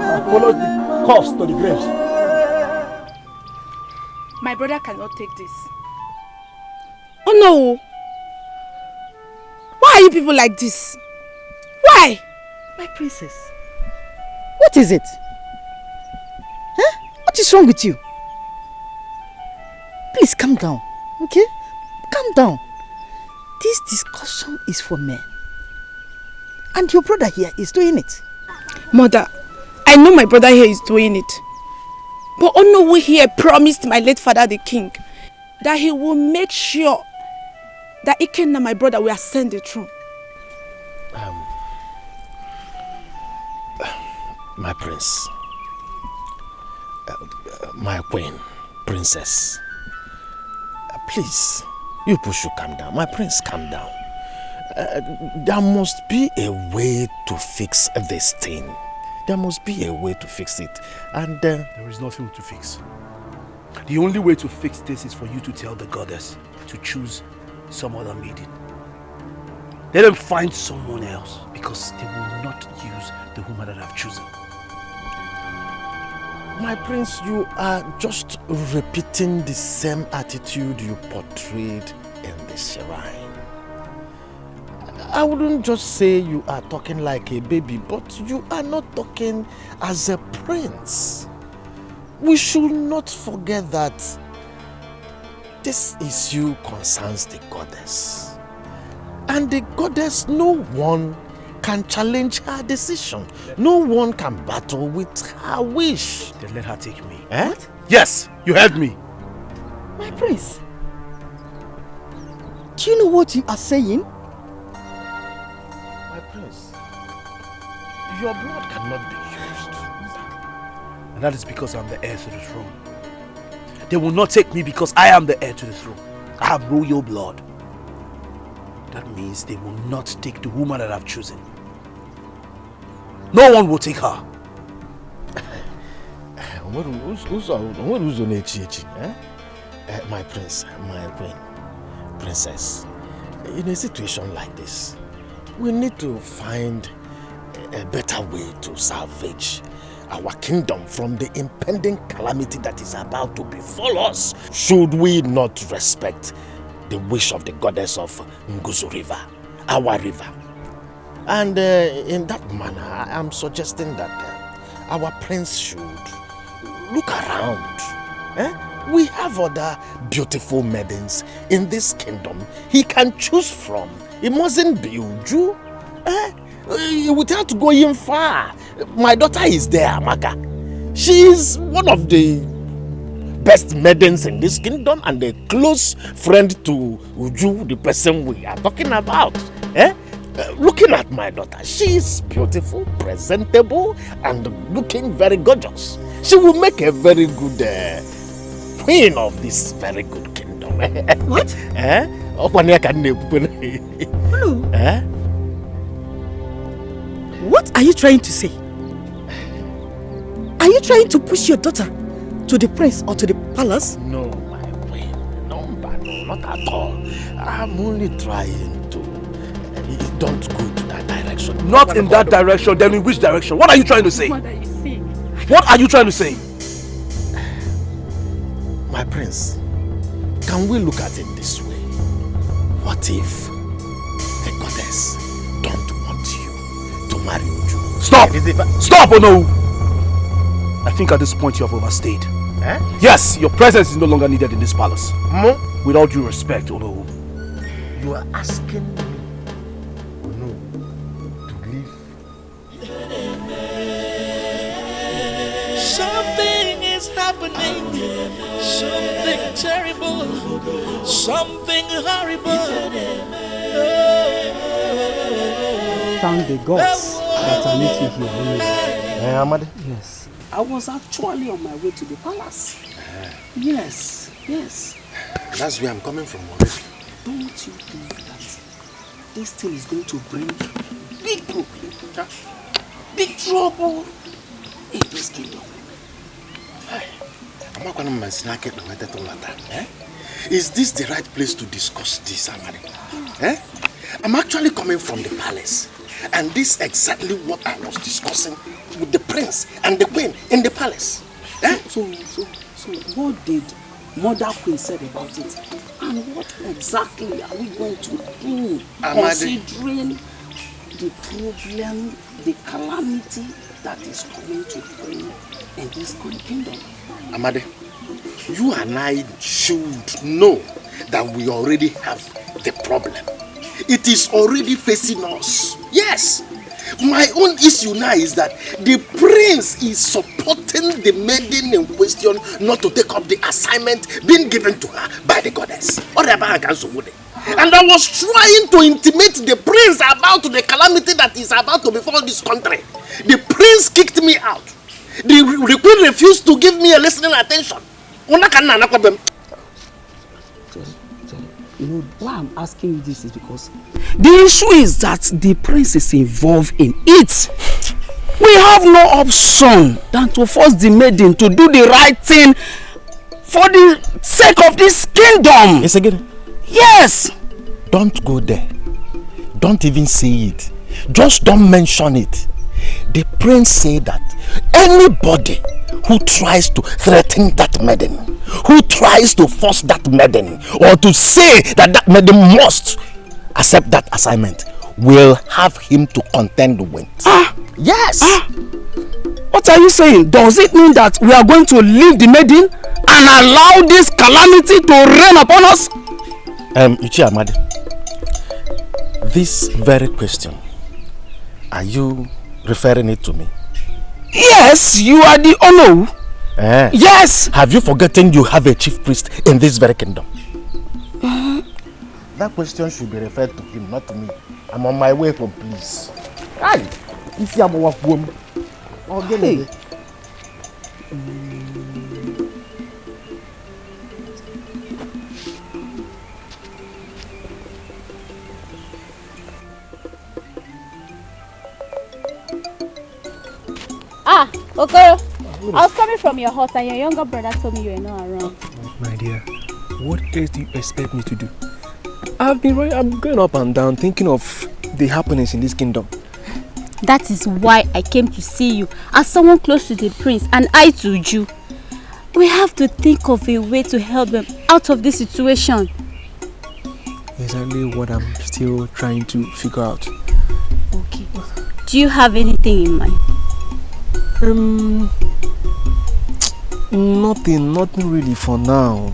Speaker 13: and follow the corpse to the graves.
Speaker 2: My brother cannot take this.
Speaker 12: Oh no! Why are you people like this? Why?
Speaker 14: My princess, what is it? Huh? What is wrong with you? Please calm down, okay? Calm down. This discussion is for men. And your brother here is doing it.
Speaker 12: Mother, I know my brother here is doing it. But Onowu here promised my late father the king that he will make sure that Ikenna, my brother, will ascend the throne.
Speaker 3: My prince, my queen, princess, please, you should calm down. My prince, calm down. There must be a way to fix this thing. There must be a way to fix it. And
Speaker 6: there is nothing to fix. The only way to fix this is for you to tell the goddess to choose some other maiden. Let them find someone else, because they will not use the woman that I've chosen.
Speaker 3: My prince, you are just repeating the same attitude you portrayed in the shrine. I wouldn't just say you are talking like a baby, but you are not talking as a prince. We should not forget that this issue concerns the goddess. And the goddess, no one can challenge her decision. No one can battle with her wish.
Speaker 6: Then let her take me.
Speaker 3: Eh?
Speaker 6: What? Yes, you heard me.
Speaker 14: My prince, do you know what you are saying?
Speaker 3: My prince, your blood cannot be used.
Speaker 6: And that is because I'm the heir to the throne. They will not take me because I am the heir to the throne. I have royal blood. That means they will not take the woman that I've chosen. No one will take her.
Speaker 3: My prince, my queen, princess, in a situation like this, we need to find a better way to salvage our kingdom from the impending calamity that is about to befall us, should we not respect the wish of the goddess of Nguzu River, our river. And in that manner, I am suggesting that our prince should look around. We have other beautiful maidens in this kingdom he can choose from. It mustn't be Uju. Without going far, my daughter is there, Amaka. She is one of the best maidens in this kingdom and a close friend to Uju, the person we are talking about. Looking at my daughter, she is beautiful, presentable, and looking very gorgeous. She will make a very good queen of this very good kingdom.
Speaker 14: What?
Speaker 3: Hello?
Speaker 14: What are you trying to say? Are you trying to push your daughter to the prince or to the palace?
Speaker 3: No, my queen. No, not at all. I'm only trying to... Don't go to that direction.
Speaker 6: Not in that direction, then in which direction? What are you trying to say?
Speaker 8: What are you saying?
Speaker 6: What are you trying to say?
Speaker 3: My prince, can we look at it this way? What if the goddess don't want you to marry Uju?
Speaker 6: Stop! Stop, or no! I think at this point you have overstayed. Yes, your presence is no longer needed in this palace. With all due respect, Ono.
Speaker 3: You are asking me, Ono, to leave?
Speaker 11: Something is happening, something terrible, something horrible.
Speaker 15: Thank the gods that I meet you here.
Speaker 3: Amadi?
Speaker 15: Yes. I was actually on my way to the palace. Yes, yes.
Speaker 3: That's where I'm coming from already.
Speaker 15: Don't you think that this thing is going to bring big problem, big trouble in this kingdom?
Speaker 3: Is this the right place to discuss this, Amadi? I'm actually coming from the palace. And this is exactly what I was discussing with the prince and the queen in the palace.
Speaker 15: So what did Mother Queen said about it? And what exactly are we going to do, considering the problem, the calamity that is coming to bring in this kingdom?
Speaker 3: Amadi, you and I should know that we already have the problem. It is already facing us. Yes. My own issue now is that the prince is supporting the maiden in question not to take up the assignment being given to her by the goddess. And I was trying to intimate the prince about the calamity that is about to befall this country. The prince kicked me out. The queen refused to give me a listening attention.
Speaker 15: You know, why I'm asking you this is because the issue is that the prince is involved in it. We have no option than to force the maiden to do the right thing for the sake of this kingdom.
Speaker 3: Yes, again?
Speaker 15: Yes.
Speaker 3: Don't go there. Don't even say it. Just don't mention it. The prince said that anybody who tries to threaten that maiden, who tries to force that maiden, or to say that that maiden must accept that assignment, will have him to contend with. Yes.
Speaker 15: What are you saying? Does it mean that we are going to leave the maiden and allow this calamity to rain upon us?
Speaker 3: Ichi Amadi, this very question, are you referring it to me?
Speaker 15: Yes, you are the Ono. Yes.
Speaker 3: Have you forgotten you have a chief priest in this very kingdom? That question should be referred to him, not to me. I'm on my way home, please. Hey.
Speaker 8: Ah, Okoro, I was coming from your house and your younger brother told me you were not around.
Speaker 6: My dear, what else do you expect me to do? I'm going up and down thinking of the happenings in this kingdom.
Speaker 8: That is why I came to see you as someone close to the prince and I to you. We have to think of a way to help them out of this situation.
Speaker 6: Exactly what I'm still trying to figure out.
Speaker 8: Okay. Do you have anything in mind?
Speaker 6: Nothing really for now.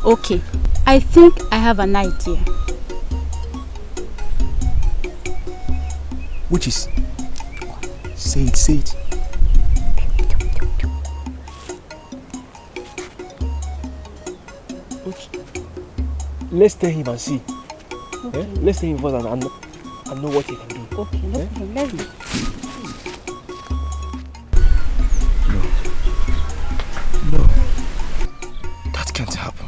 Speaker 8: Okay, I think I have an idea.
Speaker 6: Which is? Say it. Let's tell him and see. Okay. Let's tell him first and know what he can do.
Speaker 8: Okay, no problem. Let me.
Speaker 4: No, that can't happen.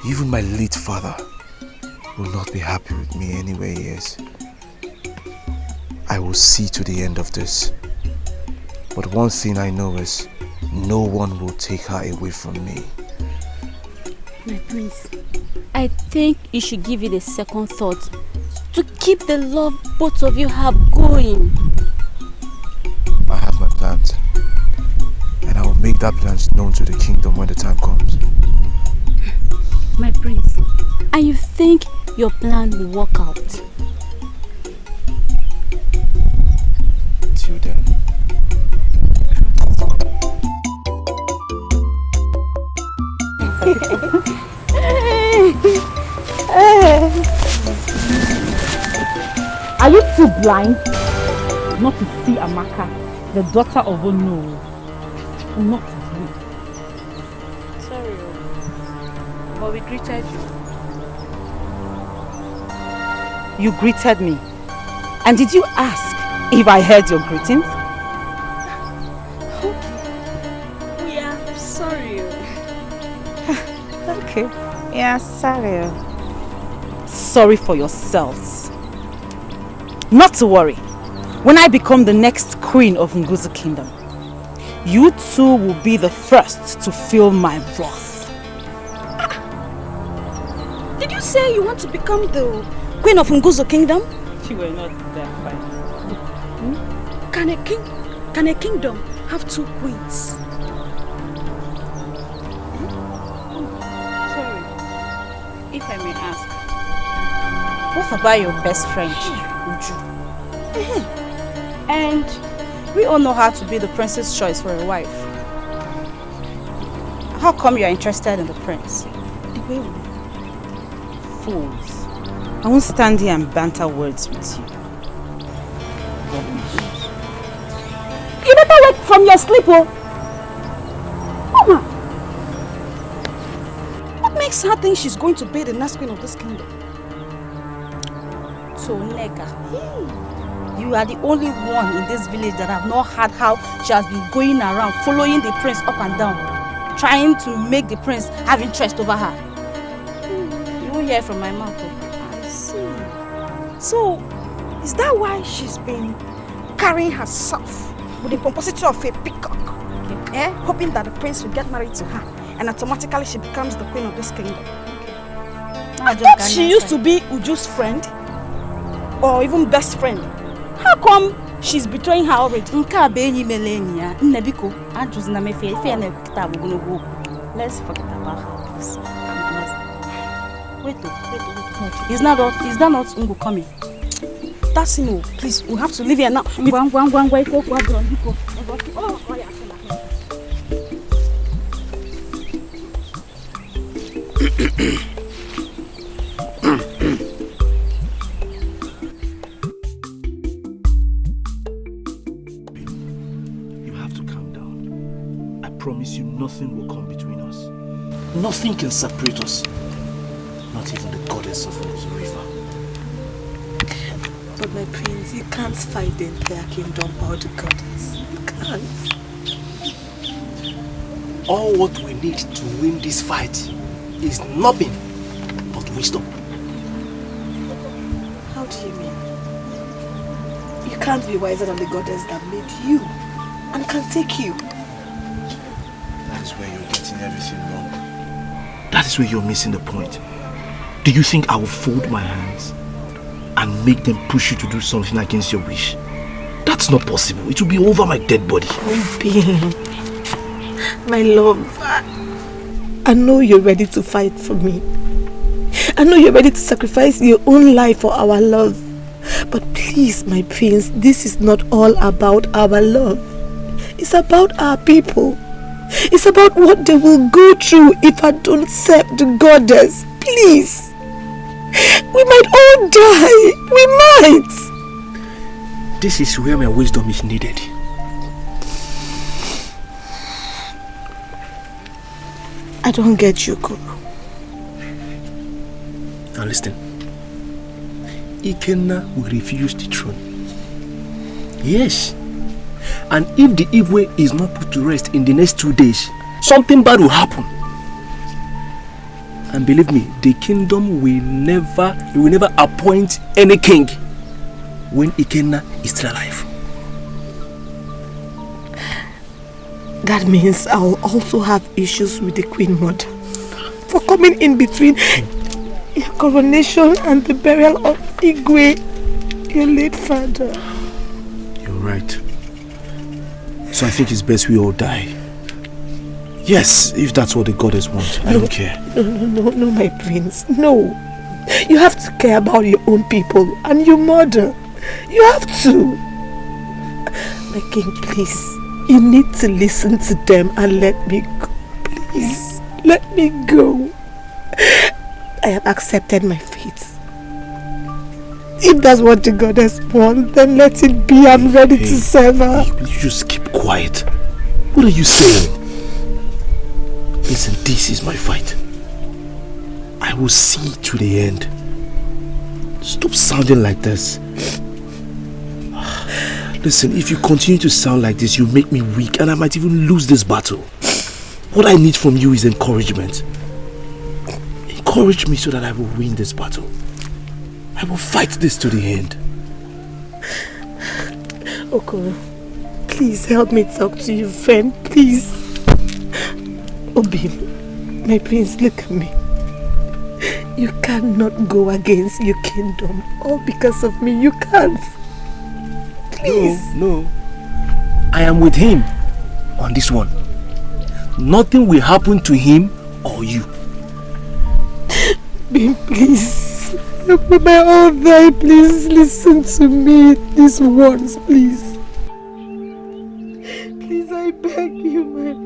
Speaker 4: Even my late father will not be happy with me anyway he is. I will see to the end of this. But one thing I know is no one will take her away from me.
Speaker 8: My prince, I think you should give it a second thought to keep the love both of you have going.
Speaker 4: I have my plans. And I will make that plans known to the kingdom when the time comes.
Speaker 8: My prince, and you think your plan will work out?
Speaker 4: Till then.
Speaker 10: Are you too blind not to see Amaka, the daughter of Ono? Not you.
Speaker 12: Sorry, but we greeted you.
Speaker 10: You greeted me. And did you ask if I heard your greetings?
Speaker 12: We are sorry.
Speaker 10: Okay. Yeah, sorry. Sorry for yourselves. Not to worry. When I become the next queen of Nguzu Kingdom, you two will be the first to feel my wrath.
Speaker 12: Did you say you want to become the queen of Nguzu Kingdom?
Speaker 10: You were not that fine.
Speaker 12: Can a kingdom have two queens?
Speaker 10: Sorry, if I may ask, what about your best friend, Uju? And we all know her to be the prince's choice for a wife. How come you are interested in the prince?
Speaker 12: The way we
Speaker 10: fools. I won't stand here and banter words with you.
Speaker 7: better wake from your sleep, oh. Mama. What makes her think she's going to be the next queen of this kingdom? So, Nega, you are the only one in this village that have not heard how she has been going around, following the prince up and down, trying to make the prince have interest over her. You won't hear from my mouth.
Speaker 2: I see. So, is that why she's been carrying herself with the pomposity of a peacock, hoping that the prince will get married to her, and automatically she becomes the queen of this kingdom? I thought she used to be Uju's friend, or even best friend. How come she's betraying her already?
Speaker 7: Let's forget about her, please. Wait. Is that not Ungu coming? That's him. Please, we have to leave here now.
Speaker 6: You have to calm down. I promise you nothing will come between us. Nothing can separate us. Not even the goddess of the river.
Speaker 2: But my prince, you can't fight the entire kingdom or the goddess. You can't.
Speaker 6: All what we need to win this fight is nothing but wisdom.
Speaker 2: How do you mean? You can't be wiser than the goddess that made you and can take you.
Speaker 6: That is where you're getting everything wrong. That is where you're missing the point. Do you think I will fold my hands and make them push you to do something against your wish? That's not possible. It will be over my dead body.
Speaker 2: My love, I know you're ready to fight for me. I know you're ready to sacrifice your own life for our love. But please, my prince, this is not all about our love. It's about our people. It's about what they will go through if I don't serve the goddess. Please. We might all die. We might.
Speaker 6: This is where my wisdom is needed.
Speaker 2: I don't get you, Guru.
Speaker 6: Now listen. Ikenna will refuse the throne. Yes. And if the Igwe is not put to rest in the next 2 days, something bad will happen. And believe me, the kingdom will never appoint any king when Ikenna is still alive.
Speaker 2: That means I'll also have issues with the Queen Mother for coming in between your coronation and the burial of Igwe, your late father.
Speaker 6: You're right. So I think it's best we all die. Yes, if that's what the goddess wants. I don't care.
Speaker 2: No, my prince. No. You have to care about your own people and your mother. You have to. My king, please. You need to listen to them and let me go. Please, let me go. I have accepted my fate. If that's what the goddess wants, then let it be. I'm ready to serve her.
Speaker 6: You just keep quiet. What are you saying? Listen, this is my fight. I will see to the end. Stop sounding like this. Listen, if you continue to sound like this, you make me weak and I might even lose this battle. What I need from you is encouragement. Encourage me so that I will win this battle. I will fight this to the end.
Speaker 2: Okoro, please help me talk to you, friend. Please. Obi, my prince, look at me. You cannot go against your kingdom. All because of me. You can't. Please.
Speaker 6: No. I am with him on this one. Nothing will happen to him or you.
Speaker 2: Bim, please. Help me my whole die. Please listen to me this once, please. Please, I beg you, my love.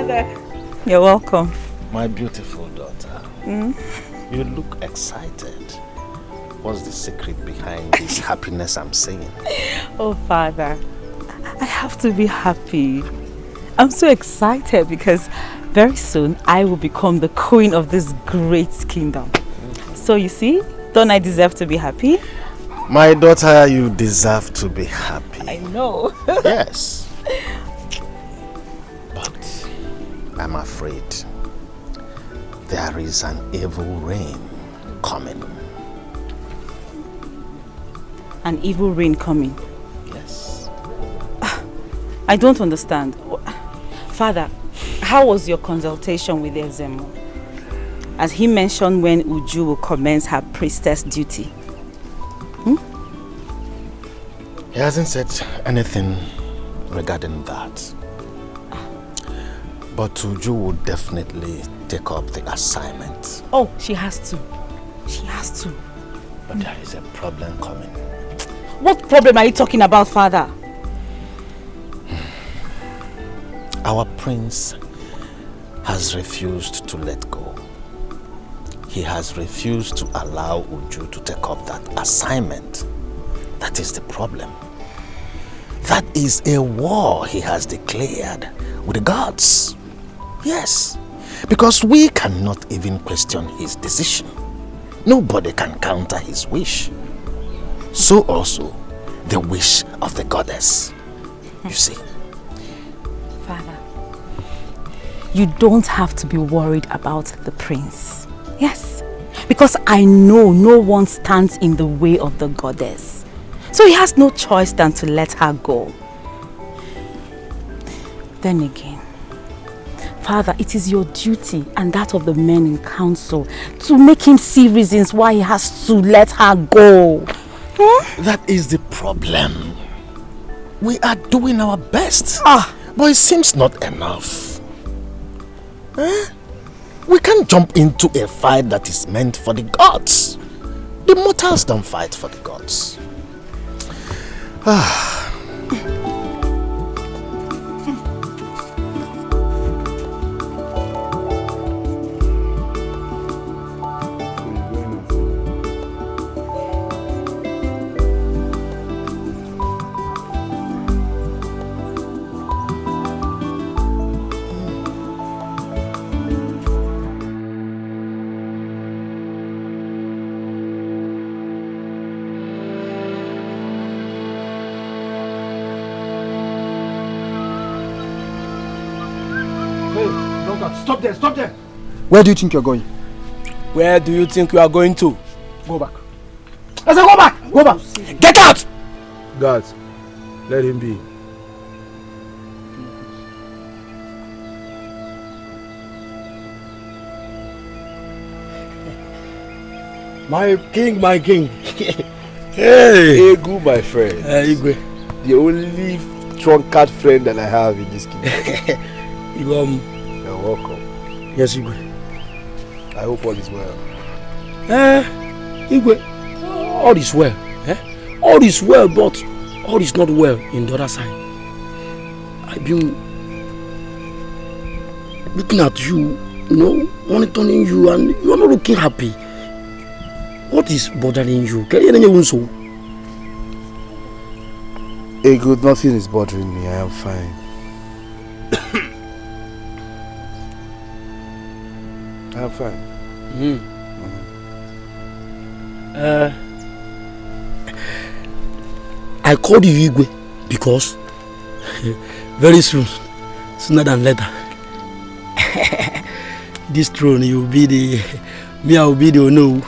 Speaker 10: Father. You're welcome.
Speaker 3: My beautiful daughter. You look excited. What's the secret behind this happiness I'm seeing?
Speaker 10: Oh, Father, I have to be happy. I'm so excited because very soon I will become the queen of this great kingdom. So you see, don't I deserve to be happy?
Speaker 3: My daughter, you deserve to be happy.
Speaker 10: I know.
Speaker 3: Yes. But I'm afraid there is an evil reign coming.
Speaker 10: An evil reign coming?
Speaker 3: Yes.
Speaker 10: I don't understand. Father, how was your consultation with Ezemo? As he mentioned when Uju will commence her priestess duty.
Speaker 3: He hasn't said anything regarding that. But Uju will definitely take up the assignment.
Speaker 10: Oh, she has to. She has to.
Speaker 3: But there is a problem coming.
Speaker 10: What problem are you talking about, Father?
Speaker 3: Our prince has refused to let go. He has refused to allow Uju to take up that assignment. That is the problem. That is a war he has declared with the gods. Yes, because we cannot even question his decision. Nobody can counter his wish. So also the wish of the goddess. You see.
Speaker 10: Father, you don't have to be worried about the prince. Yes, because I know no one stands in the way of the goddess. So he has no choice than to let her go. Then again, Father, it is your duty and that of the men in council to make him see reasons why he has to let her go.
Speaker 3: That is the problem. We are doing our best, but it seems not enough. We can't jump into a fight that is meant for the gods. The mortals don't fight for the gods.
Speaker 6: Stop there, stop there!
Speaker 13: Where do you think you're going?
Speaker 6: Where do you think you are going to?
Speaker 13: Go back. I said go back! Go back! Get out!
Speaker 4: Guards, let him be.
Speaker 6: My king, my king.
Speaker 4: Hey! Egu, my friend.
Speaker 6: Igwe.
Speaker 4: The only drunkard friend that I have in this kingdom.
Speaker 6: You're
Speaker 4: welcome.
Speaker 6: Yes, Igwe.
Speaker 4: I hope all is well.
Speaker 6: Igwe, all is well. All is well, but all is not well in the other side. I've been looking at you, monitoring you, and you are not looking happy. What is bothering you?
Speaker 4: Good, nothing is bothering me. I am fine. I am fine.
Speaker 6: I called you Igwe because very soon, sooner than later, this throne you will be the, me I will be the Ono.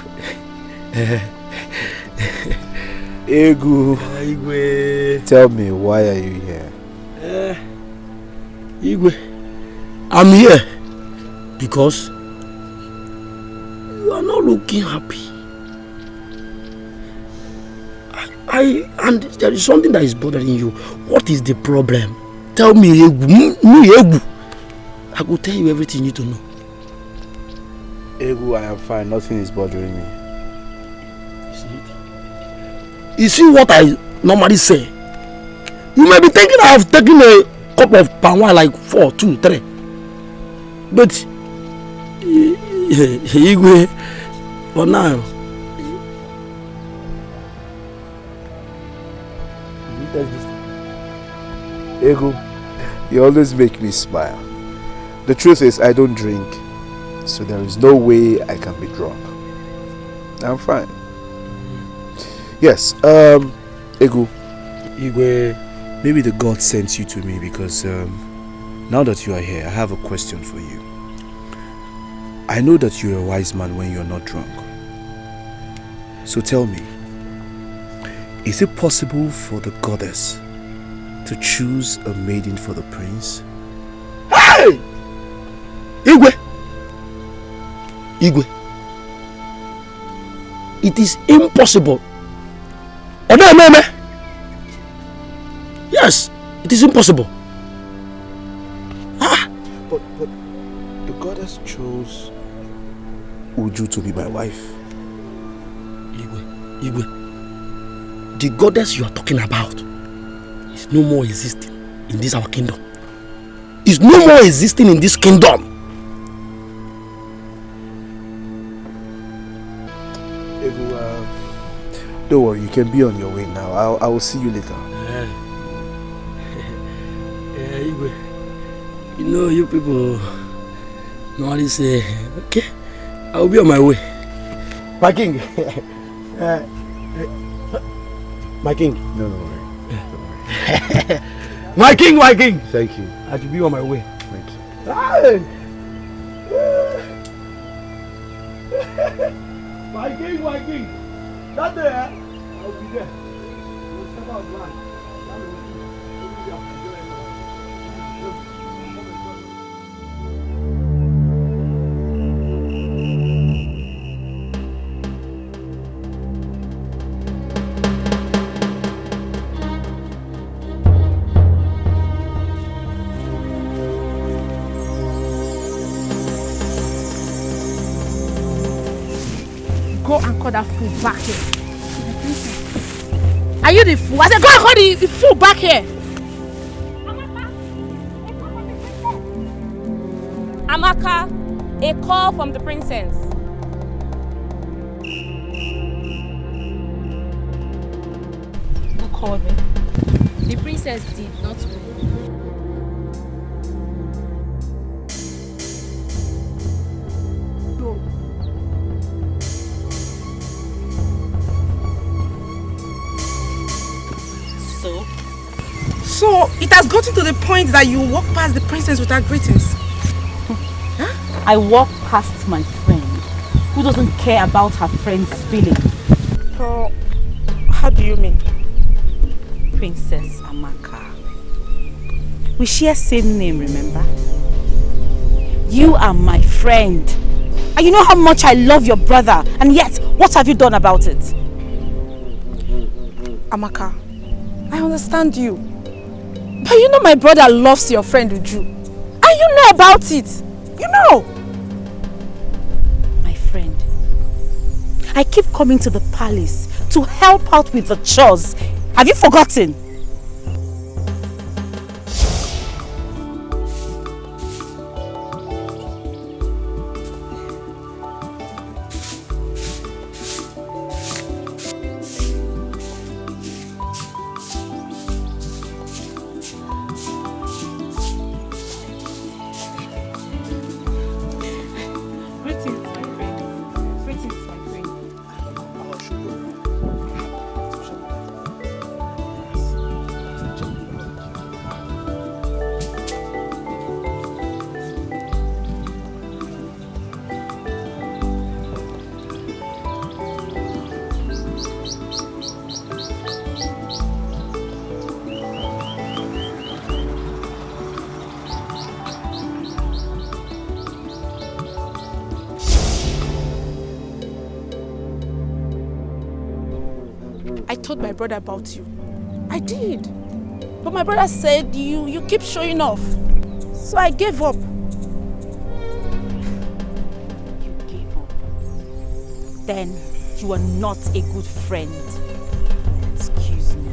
Speaker 4: Igwe, tell me, why are you here?
Speaker 6: Igwe, I'm here because you are not looking happy. And there is something that is bothering you. What is the problem? Tell me, Egu. I will tell you everything you need to know.
Speaker 4: Egu, I am fine. Nothing is bothering me.
Speaker 6: You see what I normally say? You may be thinking I have taken a cup of palm wine like 4, 2, 3.
Speaker 5: But Igwe, for now.
Speaker 4: Ego, you always make me smile. The truth is, I don't drink, so there is no way I can be drunk. I'm fine. Yes, Ego, Igwe, maybe the God sent you to me because now that you are here, I have a question for you. I know that you're a wise man when you're not drunk. So tell me, is it possible for the goddess to choose a maiden for the prince?
Speaker 5: Hey! Igwe! Igwe! It is impossible. Yes, it is impossible.
Speaker 4: But the goddess chose Uju to be my wife.
Speaker 5: Igwe, the goddess you are talking about is no more existing in this our kingdom. Is no more existing in this kingdom.
Speaker 4: Don't worry, you can be on your way now. I will see you later.
Speaker 5: Igwe, you know you people normally say, okay, I will be on my way. My king. My king.
Speaker 4: No, don't worry.
Speaker 5: My king, my king.
Speaker 4: Thank you.
Speaker 5: I should be on my way.
Speaker 4: Thank you.
Speaker 5: My king. That day, I will be there. We'll step out land.
Speaker 12: Go and call that fool back here. Are you the fool? I said go and call the fool back here.
Speaker 16: Amaka, a call from the princess.
Speaker 12: Who called me?
Speaker 16: The princess did not call.
Speaker 2: So it has gotten to the point that you walk past the princess without greetings.
Speaker 10: I walk past my friend who doesn't care about her friend's feelings.
Speaker 2: Oh, how do you mean?
Speaker 10: Princess Amaka. We share same name, remember? You are my friend. And you know how much I love your brother. And yet, what have you done about it?
Speaker 2: Amaka, I understand you. But you know my brother loves your friend Uju. And you know about it. You know.
Speaker 10: My friend, I keep coming to the palace to help out with the chores. Have you forgotten?
Speaker 2: I told my brother about you. I did. But my brother said you keep showing off. So I gave up.
Speaker 10: You gave up. Then you are not a good friend. Excuse me.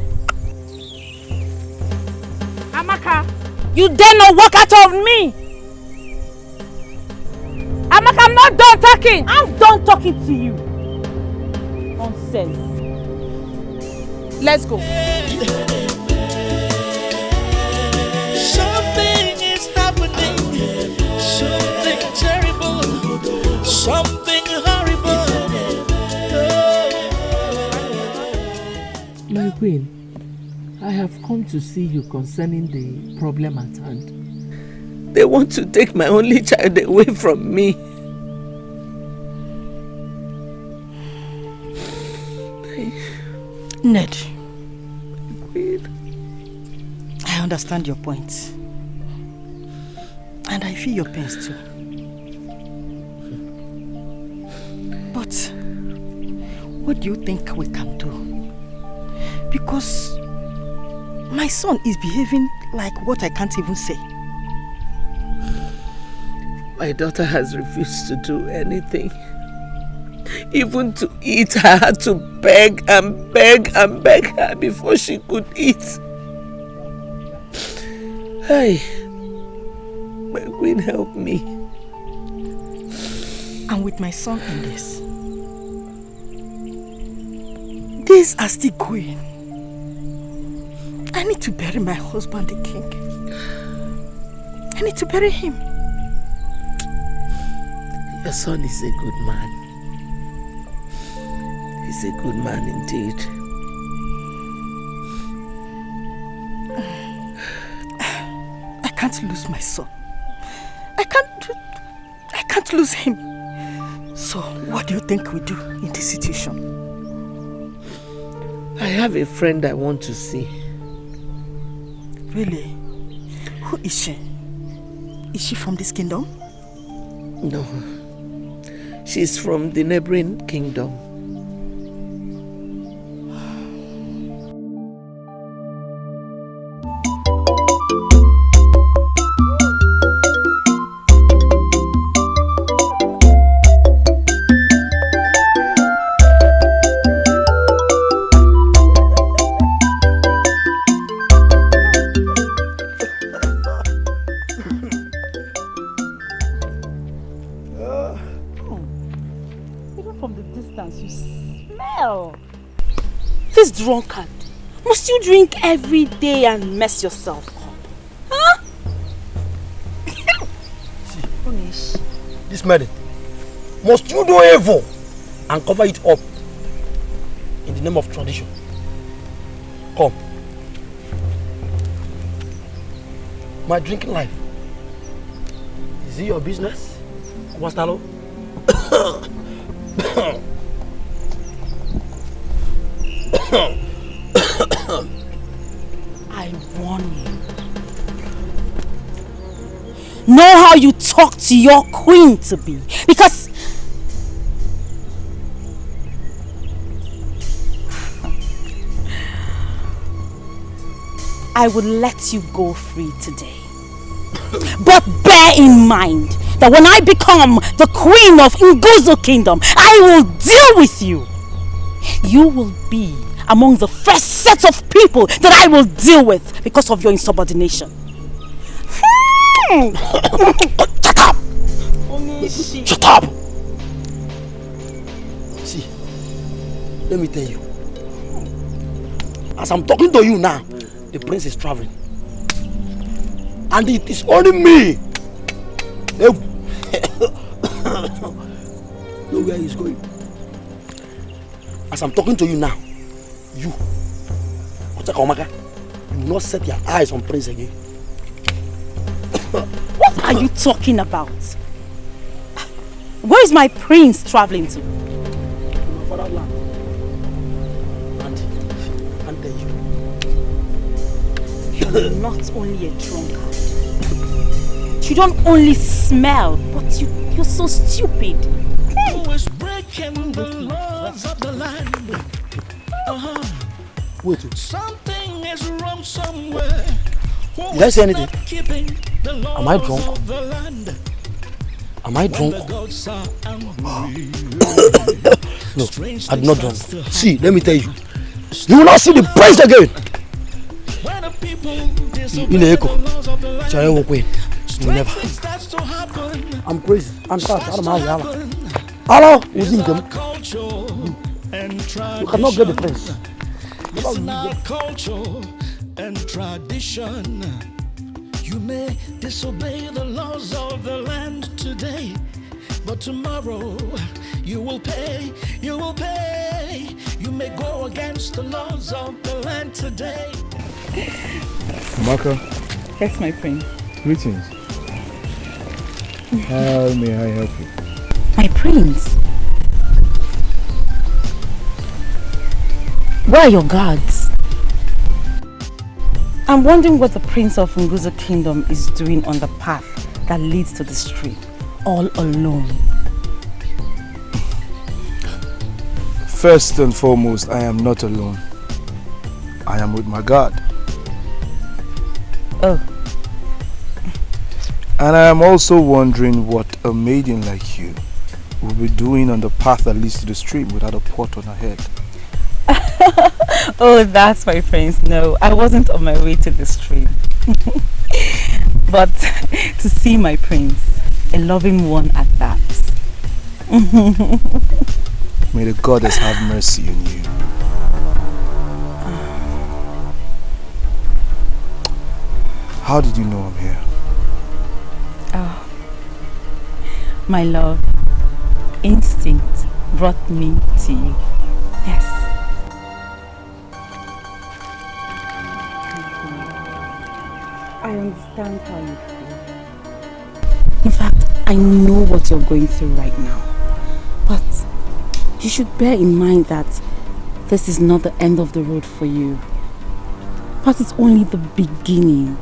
Speaker 12: Amaka, you dare not walk out of me!
Speaker 7: Amaka, I'm not done talking. I'm done talking to you. Nonsense. Let's go.
Speaker 11: Something is happening. Something terrible. Something horrible.
Speaker 1: My queen, I have come to see you concerning the problem at hand. They want to take my only child away from me.
Speaker 14: Ned,
Speaker 1: Queen,
Speaker 14: I understand your point. And I feel your pains too. But what do you think we can do? Because my son is behaving like what I can't even say.
Speaker 1: my daughter has refused to do anything. Even to eat, I had to beg and beg and beg her before she could eat. Hey, my queen, help me.
Speaker 14: And with my son in this, days are still going. I need to bury my husband, the king. I need to bury him.
Speaker 1: Your son is a good man. He's a good man indeed.
Speaker 14: I can't lose my son. I can't lose him. So, what do you think we do in this situation?
Speaker 1: I have a friend I want to see.
Speaker 14: Really? Who is she? Is she from this kingdom?
Speaker 1: No. She's from the neighboring kingdom.
Speaker 7: This drunkard, must you drink every day and mess yourself up? Huh?
Speaker 5: See, this maiden, must you do evil and cover it up in the name of tradition? Come. My drinking life, is it your business, Wastalo?
Speaker 7: I warn you. Know how you talk to your queen to be, because I would let you go free today. But bear in mind that when I become the queen of Nguzo Kingdom, I will deal with you. You will be among the first set of people that I will deal with because of your insubordination.
Speaker 5: Shut up! Shut up! See, let me tell you. As I'm talking to you now, the prince is traveling. And it is only me. Know where he's going. As I'm talking to you now, you will not set your eyes on Prince again.
Speaker 7: What are you talking about? Where is my prince traveling to?
Speaker 5: My fatherland. And
Speaker 7: you're not only a drunkard. You don't only smell, but you're so stupid.
Speaker 11: Who is breaking the laws of the land?
Speaker 5: Wait.
Speaker 11: Something is wrong somewhere.
Speaker 5: Did I say anything? Am I drunk? Am I drunk? No, I'm not drunk. See, let me tell you. You will not see the prince again. In the echo. You will never. I'm crazy. I'm fast. I don't know. Hello, Uzingam. You cannot get the prince.
Speaker 11: It's in our culture and tradition. You may disobey the laws of the land today, but tomorrow you will pay. You will pay. You may go against the laws of the land today.
Speaker 4: Maka.
Speaker 10: Yes, my friend.
Speaker 4: Greetings. How may I help you?
Speaker 10: My prince. Where are your guards? I'm wondering what the prince of Nguzo Kingdom is doing on the path that leads to the stream, all alone.
Speaker 4: First and foremost, I am not alone. I am with my God.
Speaker 10: Oh.
Speaker 4: And I am also wondering what a maiden like you will be doing on the path that leads to the stream without a pot on her head.
Speaker 10: Oh, that's my friends. No, I wasn't on my way to the stream. But to see my prince, a loving one at that.
Speaker 4: May the goddess have mercy on you. How did you know I'm here?
Speaker 10: Oh, my love, instinct brought me to you. Yes. I understand how you feel. In fact, I know what you're going through right now. But you should bear in mind that this is not the end of the road for you. But it's only the beginning.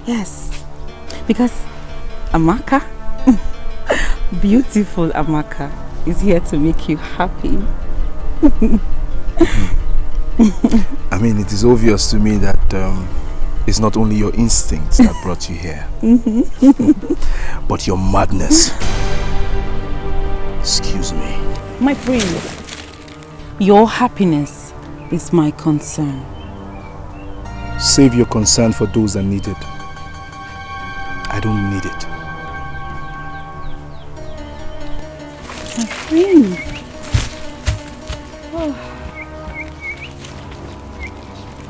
Speaker 10: Yes. Because Amaka, beautiful Amaka, is here to make you happy.
Speaker 4: I mean, it is obvious to me that it's not only your instincts that brought you here, but your madness. Excuse me.
Speaker 10: My prince, your happiness is my concern.
Speaker 4: Save your concern for those that need it. I don't need it.
Speaker 10: My prince. Oh.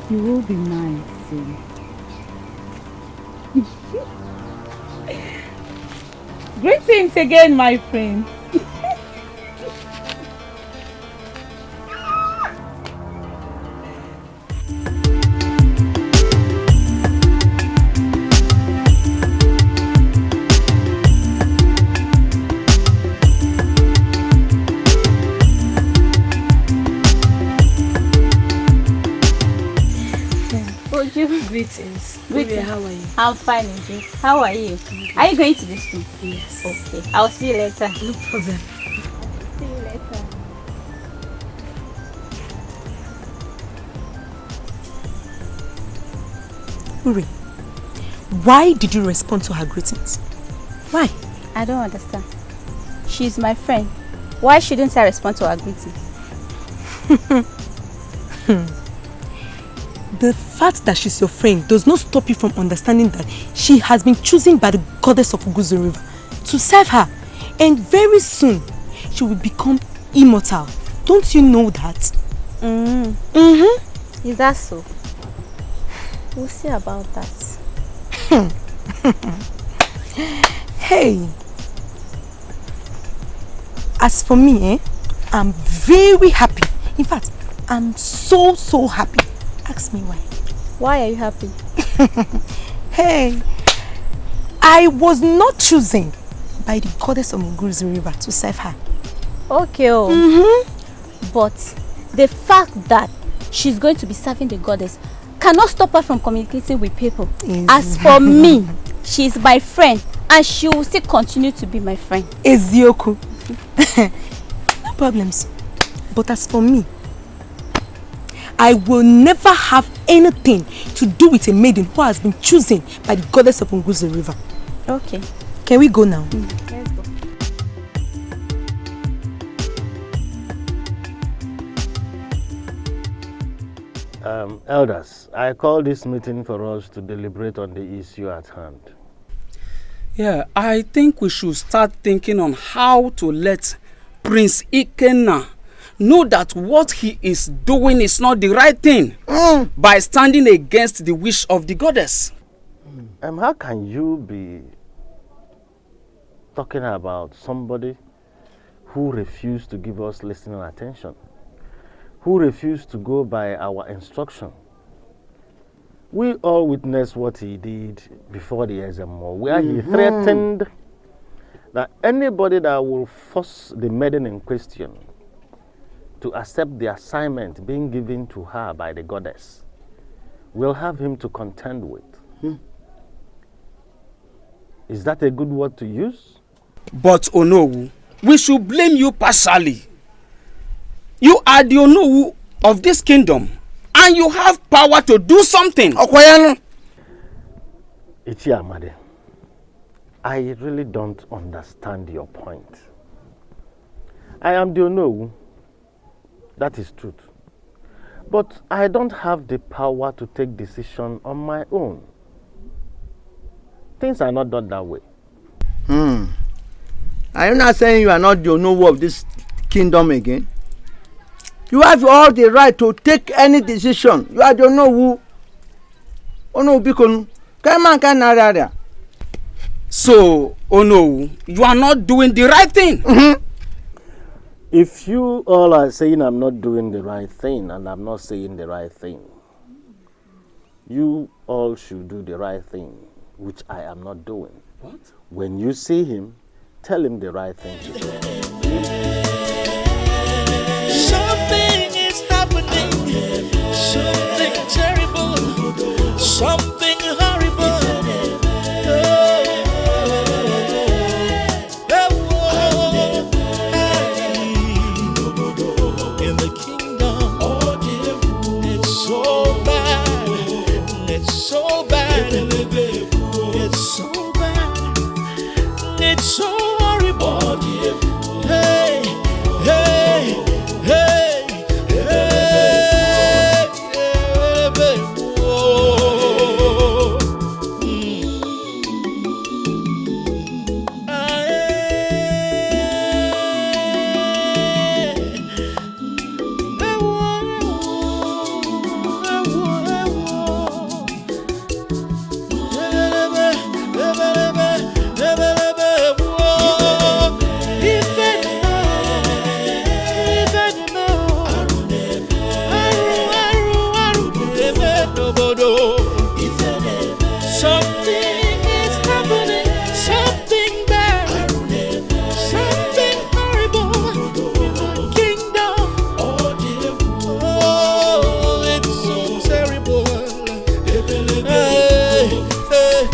Speaker 10: You will be mine soon. Greetings again, my friend.
Speaker 12: Greetings.
Speaker 8: Greetings.
Speaker 12: How are you?
Speaker 8: I'm fine, Uju. How are you? Are you going to the school?
Speaker 12: Yes.
Speaker 8: Okay. I'll see you later.
Speaker 12: No problem.
Speaker 8: See you later.
Speaker 2: Uri, why did you respond to her greetings? Why?
Speaker 8: I don't understand. She's my friend. Why shouldn't I respond to her greetings?
Speaker 2: The fact that she's your friend does not stop you from understanding that she has been chosen by the goddess of Nguzo River to serve her. And very soon, she will become immortal. Don't you know that?
Speaker 8: Is that so? We'll see about that.
Speaker 2: Hey. As for me, I'm very happy. In fact, I'm so happy. Ask me why.
Speaker 8: Why are you happy?
Speaker 2: Hey, I was not chosen by the goddess of Nguzo River to serve her.
Speaker 8: Okay, but the fact that she's going to be serving the goddess cannot stop her from communicating with people. As for me, she's my friend and she will still continue to be my friend.
Speaker 2: Ezioku. No problems. But as for me, I will never have anything to do with a maiden who has been chosen by the goddess of Nguzo River.
Speaker 8: Okay.
Speaker 2: Can we go now?
Speaker 8: Let's go.
Speaker 3: Elders, I call this meeting for us to deliberate on the issue at hand.
Speaker 17: Yeah, I think we should start thinking on how to let Prince Ikenna know that what he is doing is not the right thing by standing against the wish of the goddess.
Speaker 3: How can you be talking about somebody who refused to give us listening attention, who refused to go by our instruction? We all witnessed what he did before the Ezemo, where he threatened that anybody that will force the maiden in question to accept the assignment being given to her by the goddess will have him to contend with. Is that a good word to use?
Speaker 17: But Onowu, we should blame you partially. You are the Onowu of this kingdom, and you have power to do something.
Speaker 3: Ichi Amade, I really don't understand your point. I am the Onowu, that is truth. But I don't have the power to take decision on my own. Things are not done that way.
Speaker 18: Are you not saying you are not the Onowu of this kingdom again? You have all the right to take any decision. You are the Onowu. Onowu bikonu.
Speaker 17: So, Onowu, you are not doing the right thing.
Speaker 3: If you all are saying I'm not doing the right thing and I'm not saying the right thing, you all should do the right thing, which I am not doing.
Speaker 17: What?
Speaker 3: When you see him, tell him the right thing to do.
Speaker 11: Something is happening, something terrible, something horrible. In the kingdom, it's so bad, it's so bad, it's so bad, it's so horrible. Hey, hey, hey, hey, baby, whoa. Something is happening, something bad, something horrible in the kingdom. Oh, it's so terrible. Hey, hey,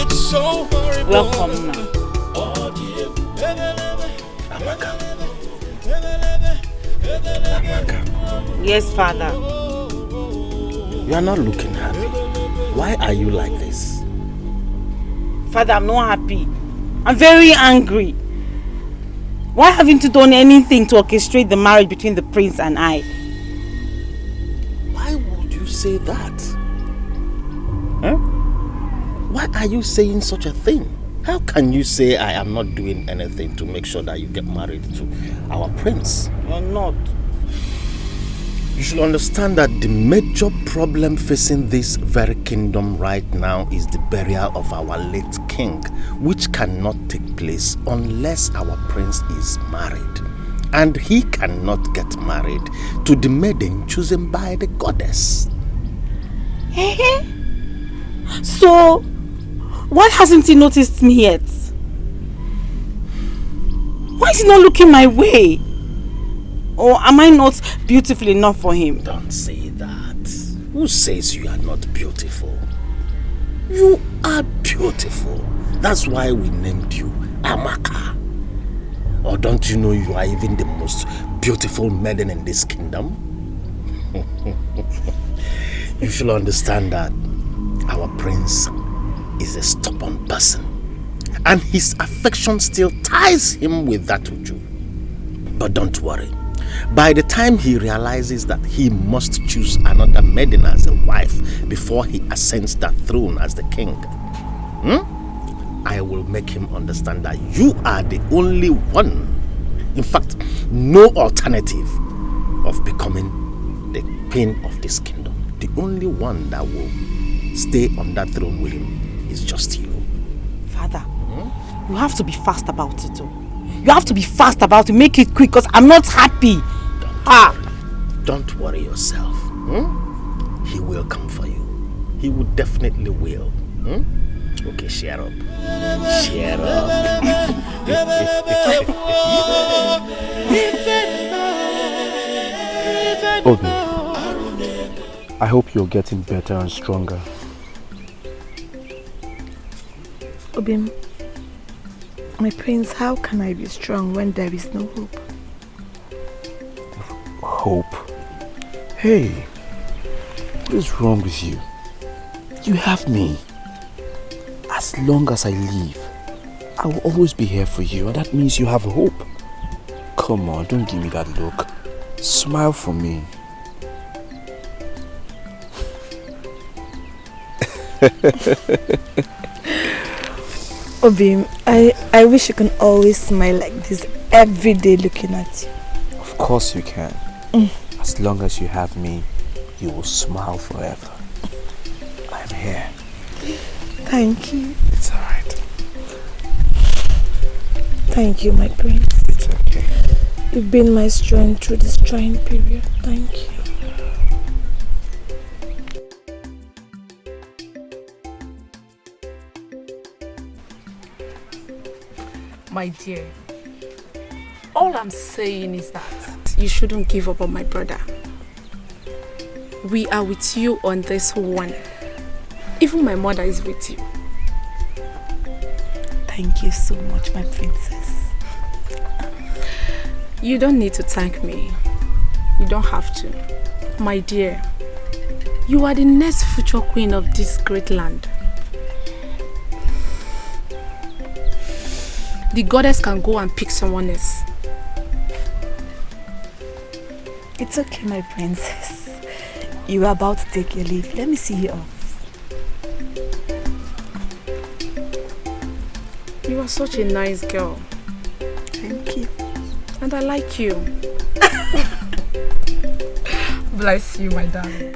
Speaker 11: it's so horrible.
Speaker 10: Welcome now. Yes, Father.
Speaker 3: You are not looking happy. Why are you like this?
Speaker 10: Father, I'm not happy. I'm very angry. Why haven't you done anything to orchestrate the marriage between the prince and I?
Speaker 3: Why would you say that? Huh? Why are you saying such a thing? How can you say I am not doing anything to make sure that you get married to our prince?
Speaker 10: You're not.
Speaker 3: You should understand that the major problem facing this very kingdom right now is the burial of our late king, which cannot take place unless our prince is married. And he cannot get married to the maiden chosen by the goddess.
Speaker 10: So, why hasn't he noticed me yet? Why is he not looking my way? Or am I not beautiful enough for him?
Speaker 3: Don't say that. Who says you are not beautiful? You are beautiful. That's why we named you Amaka. Or don't you know you are even the most beautiful maiden in this kingdom? You should understand that our prince is a stubborn person. And his affection still ties him with that Uju. But don't worry. By the time he realizes that he must choose another maiden as a wife before he ascends that throne as the king, I will will make him understand that you are the only one, in fact, no alternative of becoming the queen of this kingdom. The only one that will stay on that throne with him is just you.
Speaker 7: Father, you have to be fast about it. You have to be fast about it. Make it quick because I'm not happy.
Speaker 3: Don't worry yourself. He will come for you. He will definitely will. Okay, share up. Share up.
Speaker 6: Obi, I hope you're getting better and stronger.
Speaker 2: Obi, my prince, how can I be strong when there is no hope?
Speaker 6: Hope? Hey, what is wrong with you? You have me. As long as I live, I will always be here for you, and that means you have hope. Come on, don't give me that look. Smile for me.
Speaker 2: Obi, I wish you can always smile like this every day looking at you.
Speaker 6: Of course you can. As long as you have me, you will smile forever. I'm here.
Speaker 2: Thank you.
Speaker 6: It's alright.
Speaker 2: Thank you, my prince.
Speaker 6: It's okay.
Speaker 2: You've been my strength through this trying period. Thank you.
Speaker 10: My dear, all I'm saying is that you shouldn't give up on my brother. We are with you on this one. Even my mother is with you.
Speaker 2: Thank you so much, my princess.
Speaker 10: You don't need to thank me. You don't have to. My dear, you are the next future queen of this great land. The goddess can go and pick someone else.
Speaker 2: It's okay, my princess. You are about to take your leave. Let me see you off.
Speaker 10: You are such a nice girl.
Speaker 2: Thank you.
Speaker 10: And I like you. Bless you, my darling.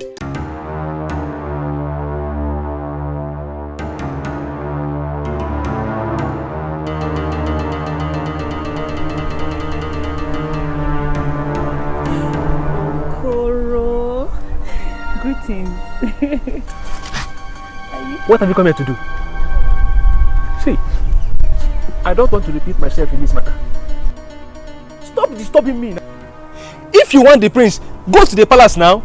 Speaker 6: What have you come here to do? See, I don't want to repeat myself in this matter. Stop disturbing me now. If you want the prince, go to the palace now.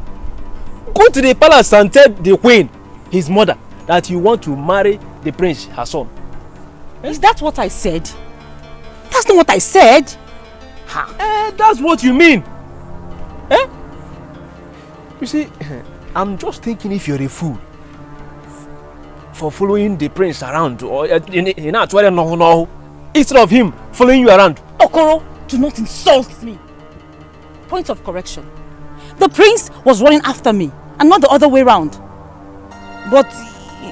Speaker 6: Go to the palace and tell the queen, his mother, that you want to marry the prince, her son.
Speaker 7: Is that what I said? That's not what I said.
Speaker 6: That's what you mean. You see, I'm just thinking if you're a fool for following the prince around, or instead of him following you around.
Speaker 7: Okoro, do not insult me. Point of correction. The prince was running after me and not the other way around. But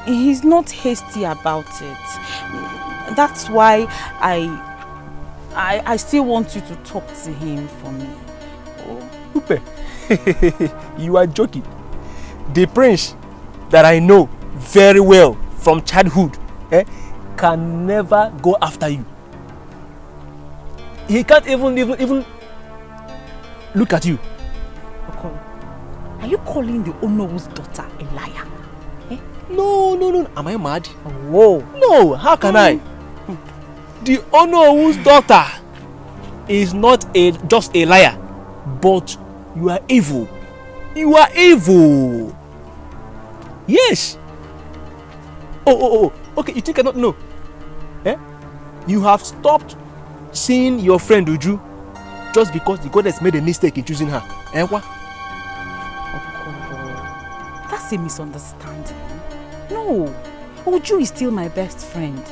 Speaker 7: he's not hasty about it. That's why I still want you to talk to him for me.
Speaker 6: Upe, you are joking. The prince that I know very well from childhood can never go after you. He can't even look at you.
Speaker 7: Are you calling the Onowu's daughter a liar?
Speaker 6: No. Am I mad? Whoa. No, how can I? The Onowu's daughter is not just a liar, but you are evil. You are evil. Yes. Oh. Okay, you think I don't know? You have stopped seeing your friend Uju just because the goddess made a mistake in choosing her. What?
Speaker 7: That's a misunderstanding. No, Uju is still my best friend.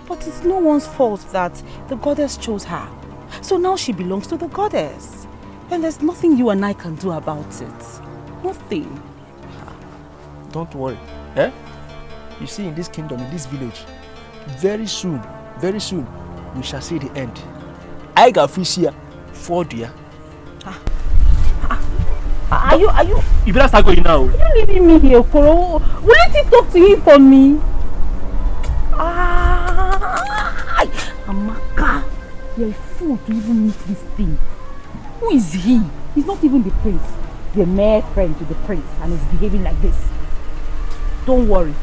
Speaker 7: But it's no one's fault that the goddess chose her. So now she belongs to the goddess. And there's nothing you and I can do about it. Nothing.
Speaker 6: Don't worry. You see, in this kingdom, in this village, very soon, we shall see the end. I got fish here for dear.
Speaker 10: Are you?
Speaker 6: You better start going now.
Speaker 10: Are you leaving me here, Okoro? Wouldn't you talk to him for me? Amaka, you're a fool to even meet this thing. Who is he? He's not even the prince. You're a mere friend to the prince and he's behaving like this. Don't worry.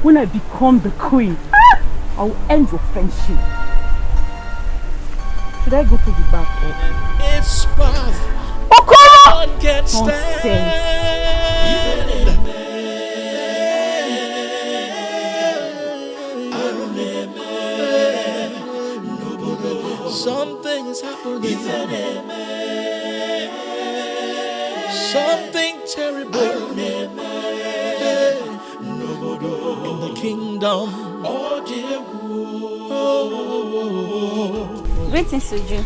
Speaker 10: When I become the queen, I'll end your friendship. Should I go to the back?
Speaker 11: It's path.
Speaker 10: Okoro!
Speaker 11: Something is happening. Something terrible in the kingdom.
Speaker 8: Greetings, Suju.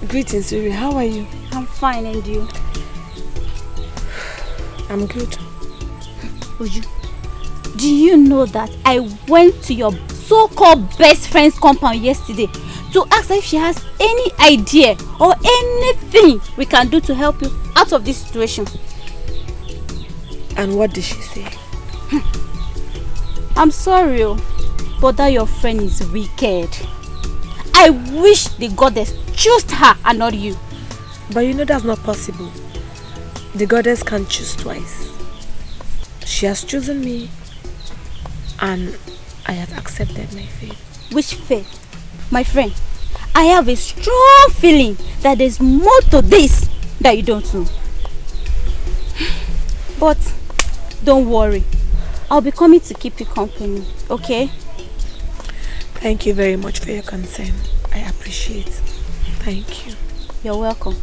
Speaker 2: Greetings, Suri. How are you?
Speaker 8: I'm fine, and you?
Speaker 2: I'm good.
Speaker 8: Uju, do you know that I went to your so-called best friend's compound yesterday to ask her if she has any idea or anything we can do to help you out of this situation?
Speaker 2: And what did she say?
Speaker 8: I'm sorry, but that your friend is wicked. I wish the goddess chose her and not you.
Speaker 2: But you know that's not possible. The goddess can't choose twice. She has chosen me and I have accepted my fate.
Speaker 8: Which fate? My friend, I have a strong feeling that there's more to this that you don't know. But don't worry. I'll be coming to keep you company, okay?
Speaker 2: Thank you very much for your concern. I appreciate it. Thank you.
Speaker 8: You're welcome.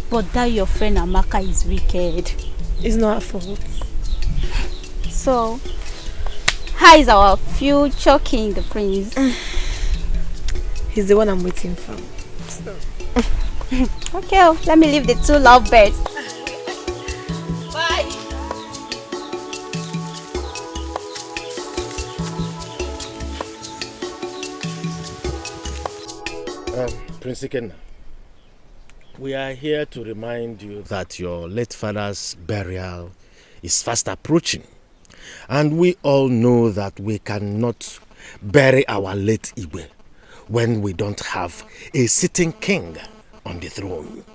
Speaker 8: But that your friend Amaka is wicked.
Speaker 2: It's not her fault.
Speaker 8: So, how is our future king, the prince?
Speaker 2: He's the one I'm waiting for.
Speaker 8: Okay, let me leave the two lovebirds. Bye.
Speaker 3: Prince Ikenna, we are here to remind you that your late father's burial is fast approaching. And we all know that we cannot bury our late Igwe when we don't have a sitting king on the throne.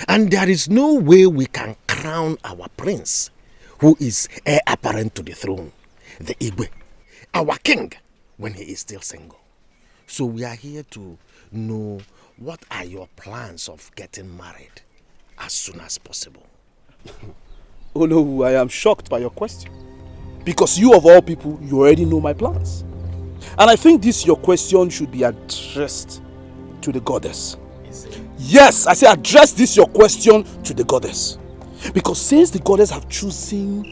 Speaker 3: And there is no way we can crown our prince, who is heir apparent to the throne, the Igwe, our king, when he is still single. So we are here to know what are your plans of getting married as soon as possible.
Speaker 4: Oh no, I am shocked by your question. Because you of all people, you already know my plans. And I think this your question should be addressed to the goddess. Yes, I say address this your question to the goddess. Because since the goddess have chosen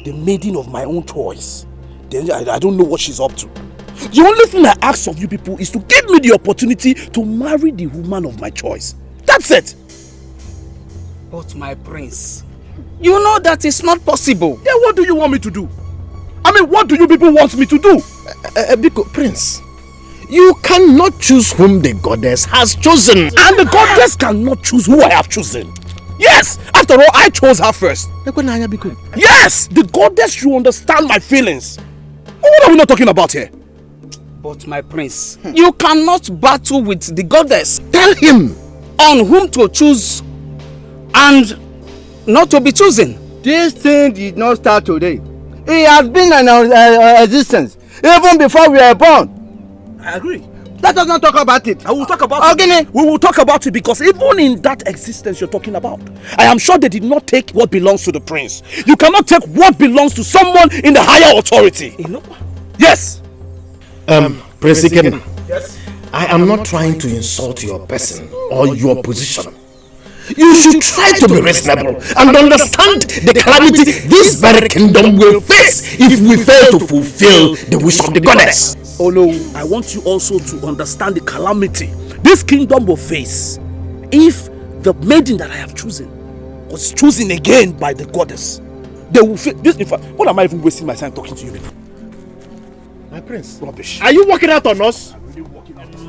Speaker 4: the maiden of my own choice, then I don't know what she's up to. The only thing I ask of you people is to give me the opportunity to marry the woman of my choice. That's it.
Speaker 17: But my prince, you know that is not possible.
Speaker 4: Then what do you want me to do? I mean, what do you people want me to do?
Speaker 3: Because, Prince, you cannot choose whom the goddess has chosen.
Speaker 4: And the goddess cannot choose who I have chosen. Yes, after all, I chose her first. Yes, the goddess should understand my feelings. What are we not talking about here?
Speaker 17: But my prince, you cannot battle with the goddess.
Speaker 3: Tell him
Speaker 17: on whom to choose and not to be chosen.
Speaker 18: This thing did not start today. It has been in existence even before we were born.
Speaker 4: I agree.
Speaker 18: Let us not talk about it.
Speaker 4: I will talk about it. We will talk about it because even in that existence you're talking about, I am sure they did not take what belongs to the prince. You cannot take what belongs to someone in the higher authority. Yes.
Speaker 3: Prince Ikenna,
Speaker 4: yes.
Speaker 3: I am not trying to insult your person or your position. You should try to be reasonable and understand the calamity this very kingdom will face if we fail to fulfill the wish of the goddess.
Speaker 4: Oh no, I want you also to understand the calamity this kingdom will face if the maiden that I have chosen was chosen again by the goddess. They will face this. In fact, what am I even wasting my time talking to you?
Speaker 3: My prince.
Speaker 13: Rubbish. Are you working out on us?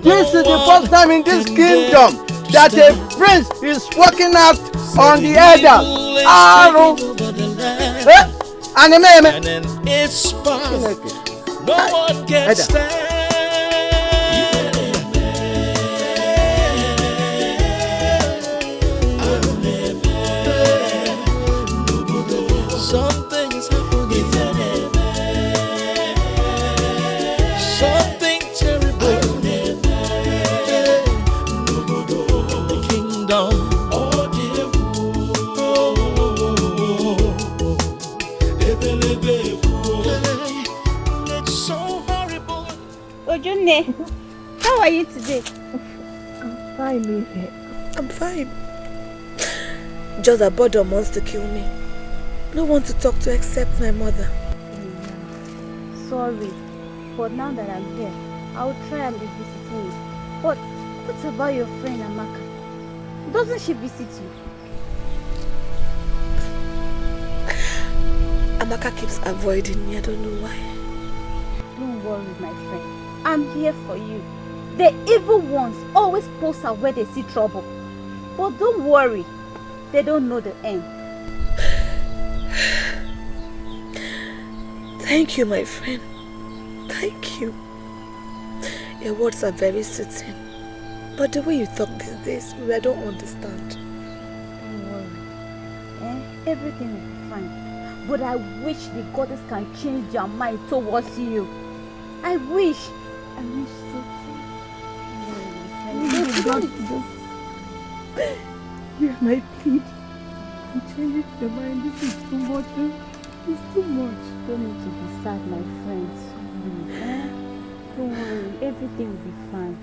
Speaker 18: This is the first time in this kingdom that a prince is working out on the elders.
Speaker 11: And it's past. No one can stand. Something is happening. Something terrible. The kingdom. It's so horrible.
Speaker 8: Ojune, how are you today?
Speaker 2: I'm fine, Lily. I'm fine. Just that boredom wants to kill me. No one to talk to except my mother.
Speaker 8: Sorry, but now that I'm here, I'll try and be visiting you. But what about your friend Amaka? Doesn't she visit you?
Speaker 2: Amaka keeps avoiding me. I don't know why.
Speaker 8: Don't worry, my friend. I'm here for you. The evil ones always post out where they see trouble. But don't worry, they don't know the end.
Speaker 2: Thank you, my friend. Thank you. Your words are very soothing. But the way you talk these days, I don't understand.
Speaker 8: Don't worry. Everything will be fine. But I wish the goddess can change their mind towards you. I wish so.
Speaker 2: You're my plea. You change your mind. This is too much. It's too much.
Speaker 8: Don't need to be sad, my friends. Don't worry, everything will be fine.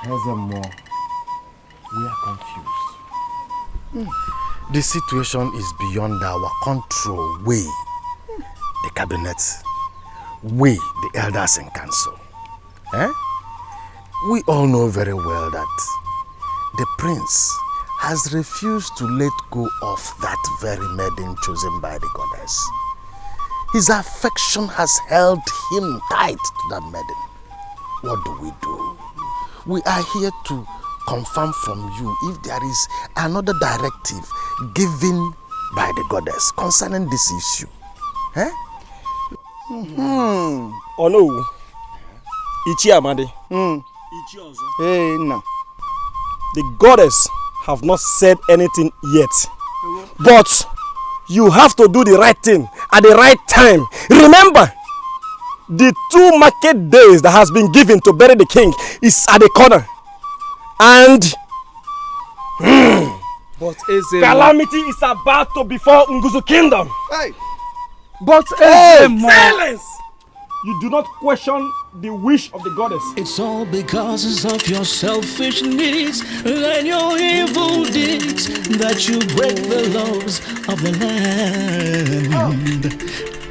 Speaker 3: Furthermore, we are confused. The situation is beyond our control. We, the cabinet, we, the elders in council. We all know very well that the prince has refused to let go of that very maiden chosen by the goddess. His affection has held him tight to that maiden. What do? We are here to confirm from you if there is another directive given by the goddess concerning this issue.
Speaker 13: Oh no. Ichi Amadi.
Speaker 18: Ichi Ozo. Hey, no.
Speaker 13: The goddess have not said anything yet. But you have to do the right thing at the right time. Remember, the 2 market days that has been given to bury the king is at the corner. And
Speaker 17: but
Speaker 13: calamity is about to befall Nguzu kingdom.
Speaker 18: Hey.
Speaker 17: But
Speaker 13: silence! You do not question the wish of the goddess.
Speaker 11: It's all because of your selfish needs and your evil deeds that you break the laws of the land.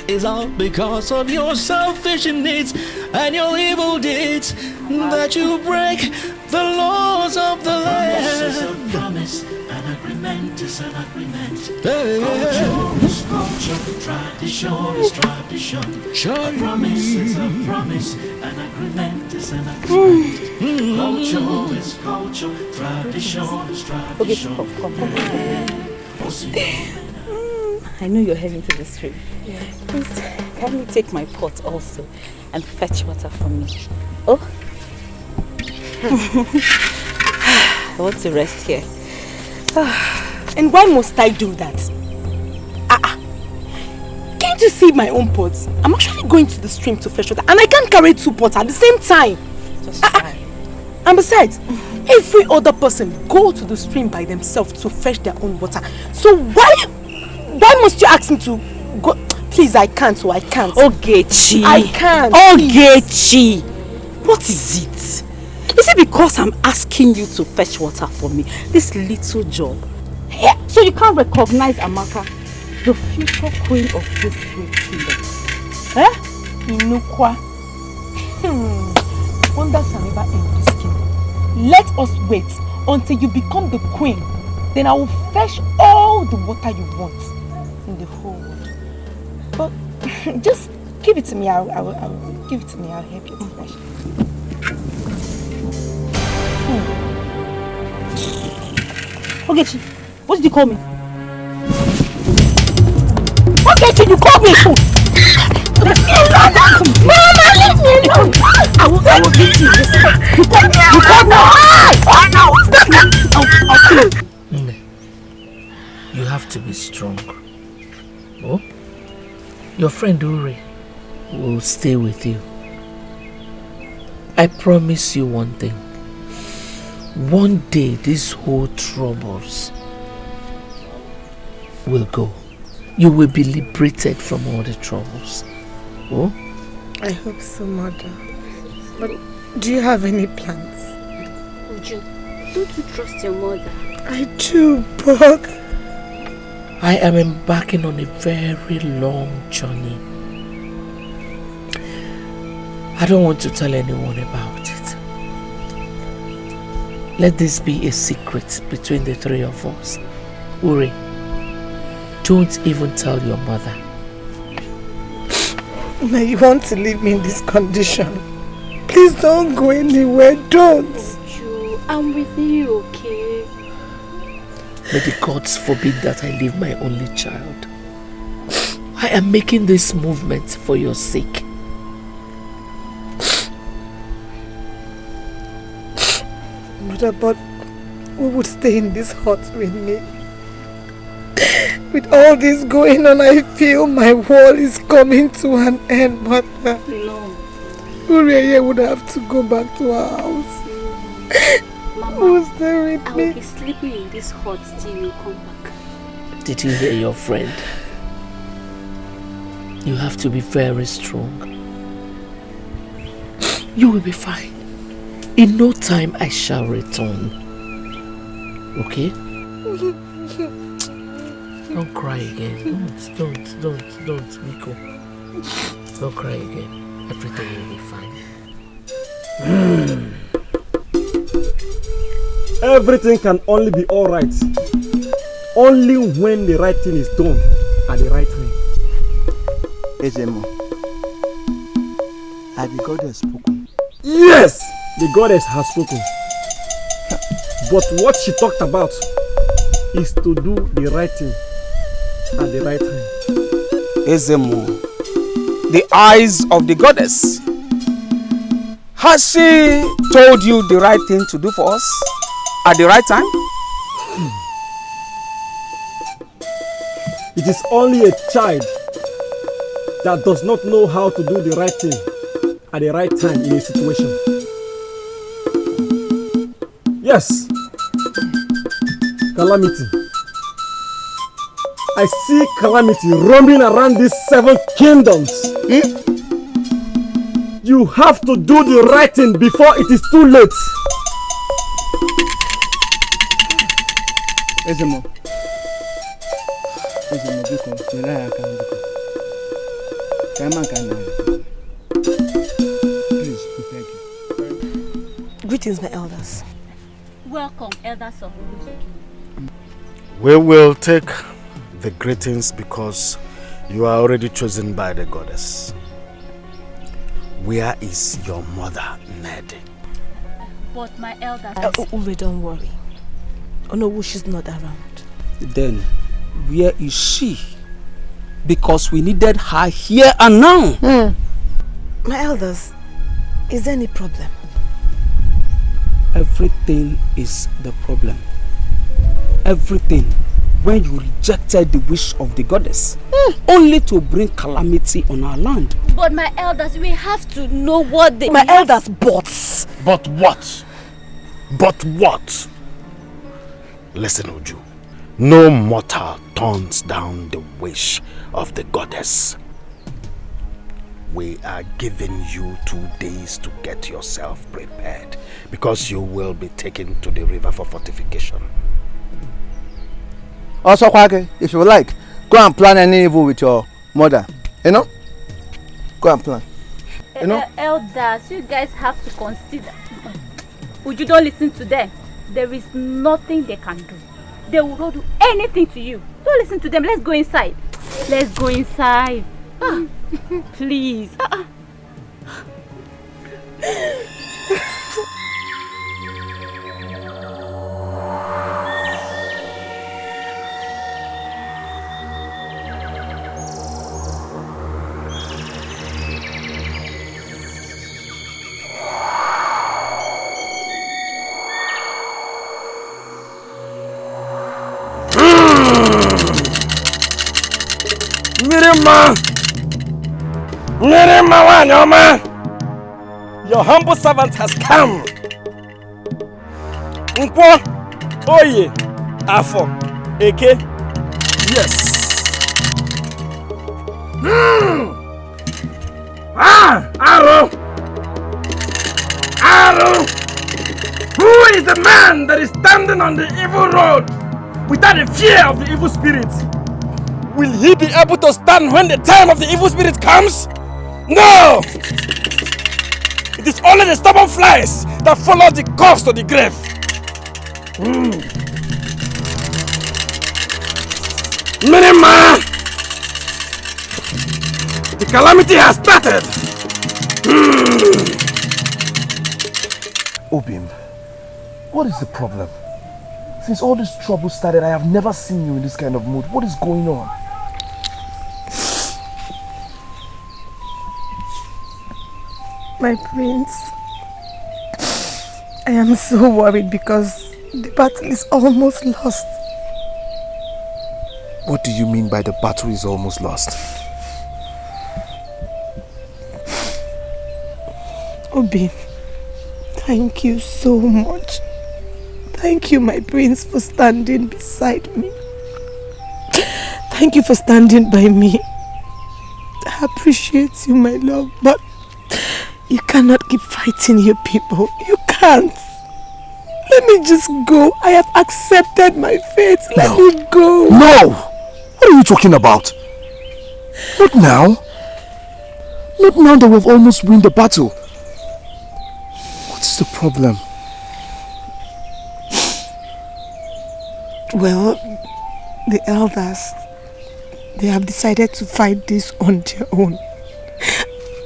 Speaker 11: It's all because of your selfish needs and your evil deeds that you break the laws of the land.
Speaker 19: Promise is a promise, an agreement is an agreement. Culture is culture, tradition is tradition. A promise is a promise, an agreement is an agreement. Culture is culture, tradition is tradition.
Speaker 10: I know you're heading to the stream. Yes. Please, can you take my pot also and fetch water for me? Oh? I want to rest here.
Speaker 2: And why must I do that? Can't you see my own pots? I'm actually going to the stream to fetch water and I can't carry 2 pots at the same time.
Speaker 10: Just try.
Speaker 2: And besides, every other person go to the stream by themselves to fetch their own water. So why must you ask me to go? Please, I can't. I can't.
Speaker 10: Ogechi.
Speaker 2: I can't.
Speaker 10: Ogechi. What is it? Is it because I'm asking you to fetch water for me? This little job. So you can't recognize Amaka, the future queen of this great kingdom?
Speaker 2: Inukwa. Wonders shall never end this kingdom. Let us wait until you become the queen. Then I will fetch all the water you want in the whole world. But just give it to me. I'll give it to me. I'll help you to finish.
Speaker 12: Ogechi, what did you call me? Ogechi, you called me fool! Mama, leave me alone! I will beat you. You called me.
Speaker 1: You have to be strong. Oh? Your friend Uri will stay with you. I promise you one thing. One day these whole troubles will go. You will be liberated from all the troubles. Oh?
Speaker 2: I hope so, Mother. But do you have any plans?
Speaker 8: Uju, don't you trust your mother?
Speaker 2: I do, but...
Speaker 1: I am embarking on a very long journey. I don't want to tell anyone about it. Let this be a secret between the three of us. Uri, don't even tell your mother.
Speaker 2: Now you want to leave me in this condition? Please don't go anywhere, don't.
Speaker 8: Uju, I'm with you, okay?
Speaker 1: May the gods forbid that I leave my only child. I am making this movement for your sake.
Speaker 2: Mother, but who would stay in this hut with me? With all this going on, I feel my world is coming to an end, Mother.
Speaker 8: No.
Speaker 2: Uriye would have to go back to our house.
Speaker 8: Mama,
Speaker 2: who's there with
Speaker 8: I
Speaker 2: me?
Speaker 8: will be sleeping in this hut till you come back.
Speaker 1: Did you hear your friend? You have to be very strong. You will be fine. In no time I shall return. Okay? Don't cry again. Don't, Miko. Don't cry again. Everything will be fine.
Speaker 13: Everything can only be alright only when the right thing is done at the right time.
Speaker 18: Ezemo, has the goddess spoken?
Speaker 13: Yes! The goddess has spoken. But what she talked about is to do the right thing at the right time.
Speaker 17: Ezemo, the eyes of the goddess. Has she told you the right thing to do for us at the right time?
Speaker 13: It is only a child that does not know how to do the right thing at the right time in a situation. Yes. Calamity. I see calamity roaming around these 7 kingdoms. You have to do the right thing before it is too late.
Speaker 18: Ezemo, please, we beg you.
Speaker 2: Greetings, my elders.
Speaker 8: Welcome, elders of Uju.
Speaker 3: We will take the greetings because you are already chosen by the goddess. Where is your mother, Ned?
Speaker 8: But my elders...
Speaker 2: Uri, don't worry. Oh no, she's not around.
Speaker 17: Then, where is she? Because we needed her here and now.
Speaker 2: My elders, is there any problem?
Speaker 17: Everything is the problem. Everything. When you rejected the wish of the goddess, only to bring calamity on our land.
Speaker 8: But my elders, we have to know what they...
Speaker 2: My elders, but...
Speaker 3: But what? But what? Listen, Uju. No mortal turns down the wish of the goddess. We are giving you 2 days to get yourself prepared because you will be taken to the river for fortification.
Speaker 18: Also, Kwake, if you like, go and plan any evil with your mother. You know? Go and plan. You know?
Speaker 8: Elders, you guys have to consider. Would you don't listen to them? There is nothing they can do. They will not do anything to you. Don't listen to them. Let's go inside. Let's go inside.
Speaker 7: Please.
Speaker 13: Your humble servant has come. Nkwo, Oye, Afo, Eke. Yes. Aro. Who is the man that is standing on the evil road without the fear of the evil spirit? Will he be able to stand when the time of the evil spirit comes? No! It is only the stubborn flies that follow the corpse to the grave. Minima! The calamity has started.
Speaker 4: Obim, what is the problem? Since all this trouble started, I have never seen you in this kind of mood. What is going on?
Speaker 2: My prince, I am so worried because the battle is almost lost.
Speaker 4: What do you mean by the battle is almost lost?
Speaker 2: Obi, thank you so much. Thank you, my prince, for standing beside me. Thank you for standing by me. I appreciate you, my love, but you cannot keep fighting your people. You can't. Let me just go. I have accepted my fate. Let me go.
Speaker 4: No! What are you talking about? Not now. Not now that we've almost won the battle. What is the problem?
Speaker 2: Well, the elders, they have decided to fight this on their own.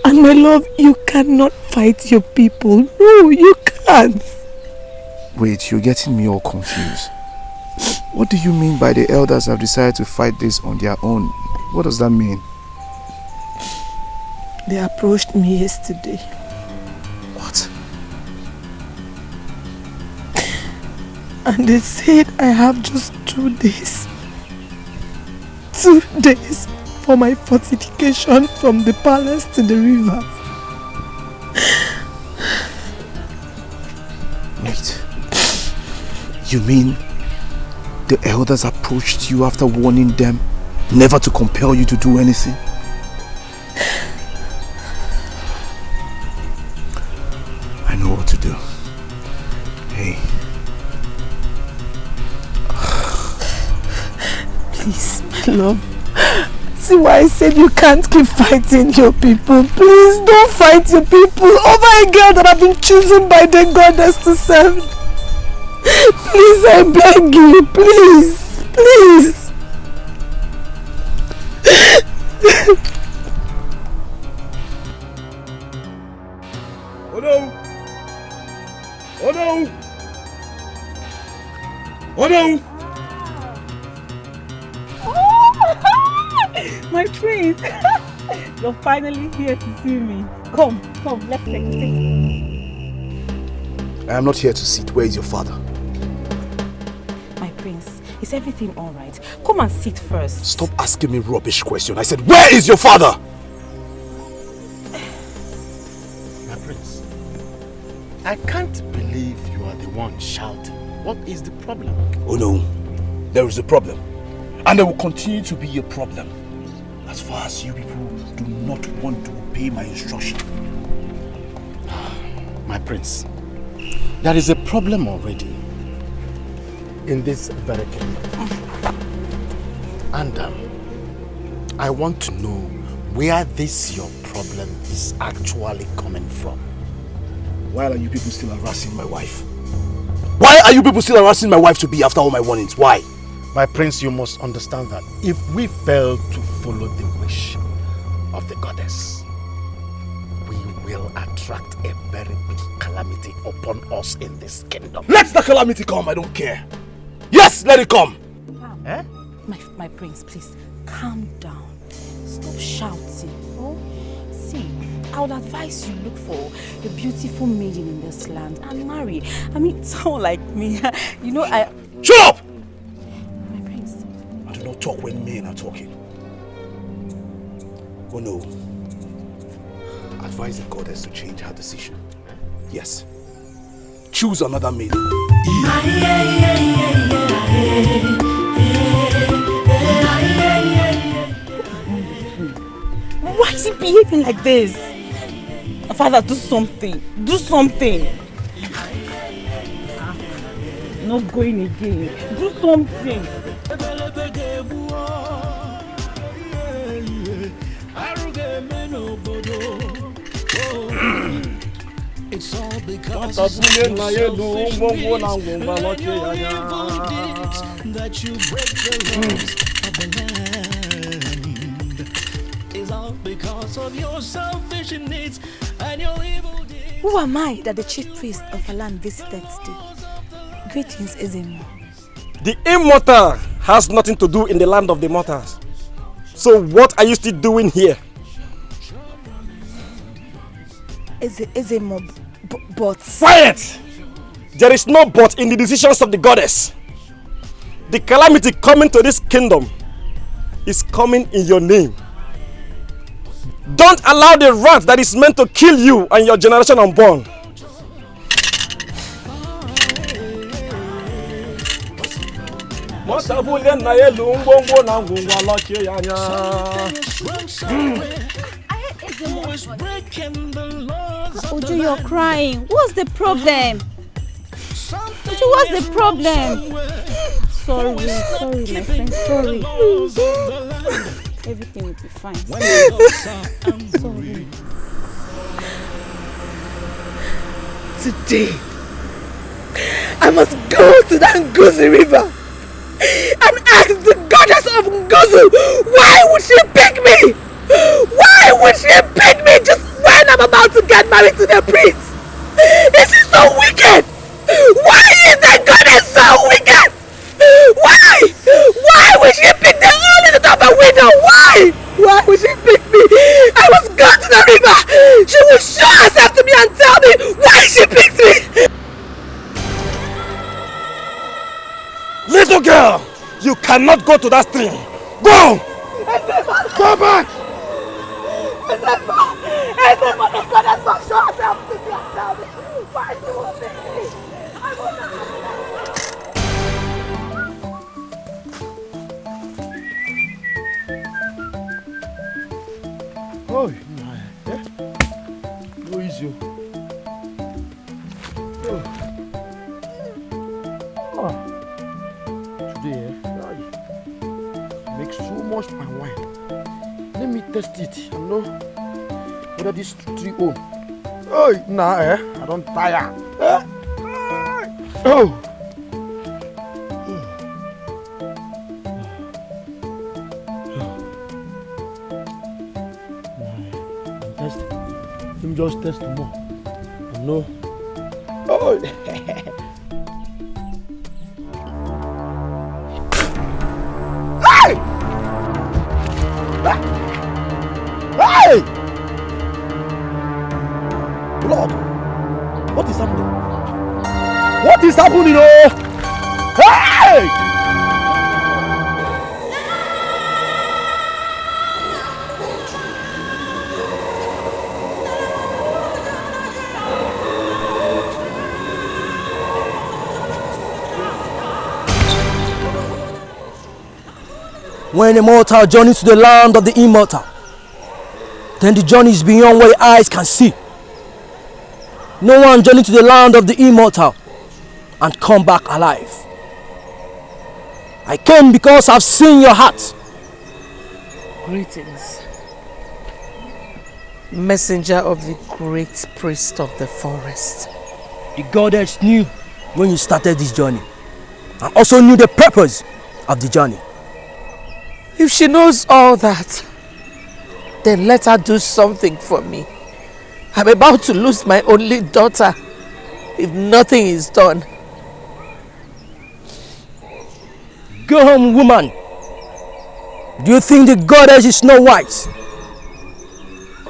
Speaker 2: And my love, you cannot fight your people. No, you can't.
Speaker 4: Wait, you're getting me all confused. What do you mean by the elders have decided to fight this on their own? What does that mean?
Speaker 2: They approached me yesterday.
Speaker 4: What?
Speaker 2: And they said I have just 2 days. 2 days for my fortification from the palace to the river.
Speaker 4: Wait. You mean the elders approached you after warning them never to compel you to do anything? I know what to do. Hey.
Speaker 2: Please, my love. See why I said you can't keep fighting your people. Please don't fight your people over a girl that I've been chosen by the goddess to serve. Please, I beg you. Please. Please.
Speaker 13: Oh no! Oh no! Oh no!
Speaker 10: My prince, you're finally here to see me. Come, let's take a seat.
Speaker 4: I am not here to sit. Where is your father?
Speaker 10: My prince, is everything all right? Come and sit first.
Speaker 4: Stop asking me rubbish questions. I said, where is your father?
Speaker 3: My prince, I can't believe you are the one shouting. What is the problem?
Speaker 4: Oh no, there is a problem. And there will continue to be a problem as far as you people do not want to obey my instruction.
Speaker 3: My prince, there is a problem already in this very kingdom. And I want to know where this your problem is actually coming from.
Speaker 4: Why are you people still harassing my wife? Why are you people still harassing my wife to be after all my warnings? Why?
Speaker 3: My prince, you must understand that if we fail to follow the wish of the goddess, we will attract a very big calamity upon us in this kingdom.
Speaker 4: Let the calamity come, I don't care. Yes, let it come.
Speaker 10: Eh? My prince, please, calm down. Stop shouting. Oh? See, I would advise you look for a beautiful maiden in this land and marry. I mean, someone like me. You know,
Speaker 4: Shut up!
Speaker 10: My prince.
Speaker 4: I do not talk when men are talking. Oh no. Advise the goddess to change her decision. Yes. Choose another maiden.
Speaker 10: Why is he behaving like this? Father, do something. Do something. Not going again. Do something.
Speaker 19: It's all because of your evil deeds that you break the laws of the land. It's all because of your selfish needs and your evil deeds.
Speaker 2: Who am I that the chief priest of a land visited today? Greetings, Ezemo.
Speaker 13: The immortal has nothing to do in the land of the mortals. So what are you still doing here?
Speaker 2: Ezemo, but...
Speaker 13: Quiet! There is no but in the decisions of the goddess. The calamity coming to this kingdom is coming in your name. Don't allow the rat that is meant to kill you and your generation unborn.
Speaker 8: Uju, you're crying. What's the problem? Uju, what's the problem? Sorry, my friend, sorry. Everything will be fine. Sorry.
Speaker 1: Today, I must go to that Nguzi river and ask the goddess of Nguzi, why would she pick me? Why would she pick me just when I'm about to get married to the prince? This is so wicked! Why is the goddess so wicked? Why? Why would she pick the only the top of window? Why? Why would she pick me? I must go to the river. She will show herself to me and tell me why she picked me.
Speaker 13: Little girl, you cannot go to that stream. Go! Go back!
Speaker 1: Ezemo, the goddess must show herself to me and tell me why she will pick me. I will not.
Speaker 4: Oh, eh? Who is you? Today, makes so much palm wine. Let me test it and know whether this tree own. Oh, nah, I don't tire. Oh. Just test more. No. Oh. Hey! Hey! Blood. What is happening? What is happening? Oh! Hey!
Speaker 6: When a mortal journeys to the land of the immortal, then the journey is beyond what eyes can see. No one journey to the land of the immortal and come back alive. I came because I've seen your heart.
Speaker 1: Greetings, messenger of the great priest of the forest.
Speaker 6: The goddess knew when you started this journey and also knew the purpose of the journey.
Speaker 1: If she knows all that, then let her do something for me. I'm about to lose my only daughter if nothing is done.
Speaker 6: Go home, woman. Do you think the goddess is not wise?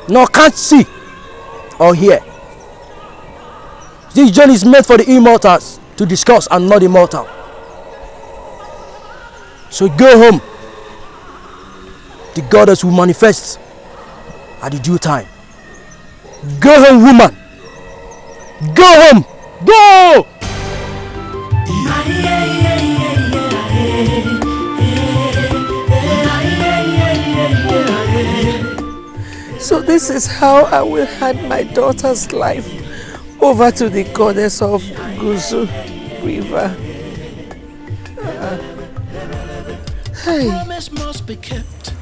Speaker 6: Nor can't see or hear? This journey is meant for the immortals to discuss and not the mortal. So go home. The goddess will manifest at the due time. Go home, woman. Go home. Go!
Speaker 1: So this is how I will hand my daughter's life over to the goddess of Guzu River.
Speaker 19: Hey. Promise must be kept.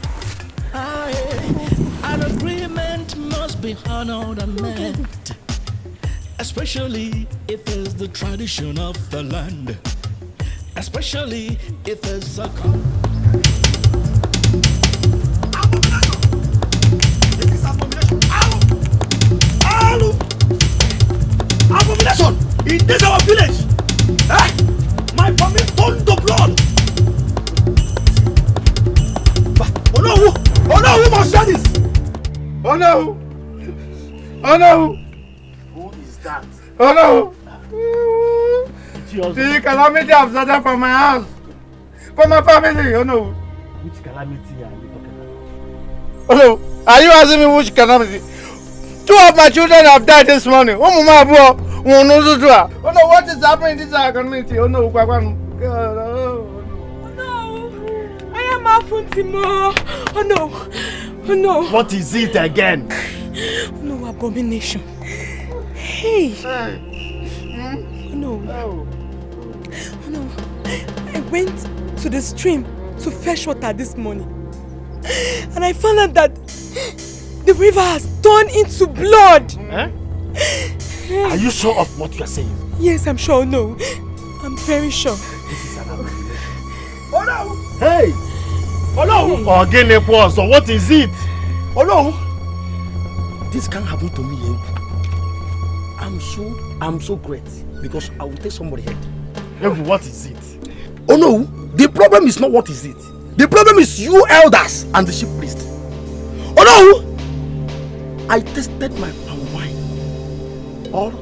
Speaker 19: An agreement must be honored and met, especially if it's the tradition of the land, especially if it's a
Speaker 11: abomination in this our village. My family turned to blood. Oh no! Oh no! Who must share this? Oh no! Oh no! Who is that? Oh no! The calamity I've started from my house, from my family. Oh no! Which calamity are you talking about? Oh no! Are you asking me which calamity? 2 of my children have died this morning. Oh no! What is happening in this community? Oh no!
Speaker 10: I am Afuntimo. Oh no. Oh no.
Speaker 11: What is it again?
Speaker 10: No abomination. Hey. Oh no. Oh no. I went to the stream to fetch water this morning. And I found out that the river has turned into blood.
Speaker 11: Are you sure of what you are saying?
Speaker 10: Yes, I'm sure. No. I'm very sure.
Speaker 11: This is an abomination. Oh no! Hey! Oh no! Again, so what is it? Oh no! This can't happen to me. I'm so great because I will take somebody head. What is it? Oh no! The problem is not what is it. The problem is you elders and the chief priest. Oh no! I tested my palm wine. All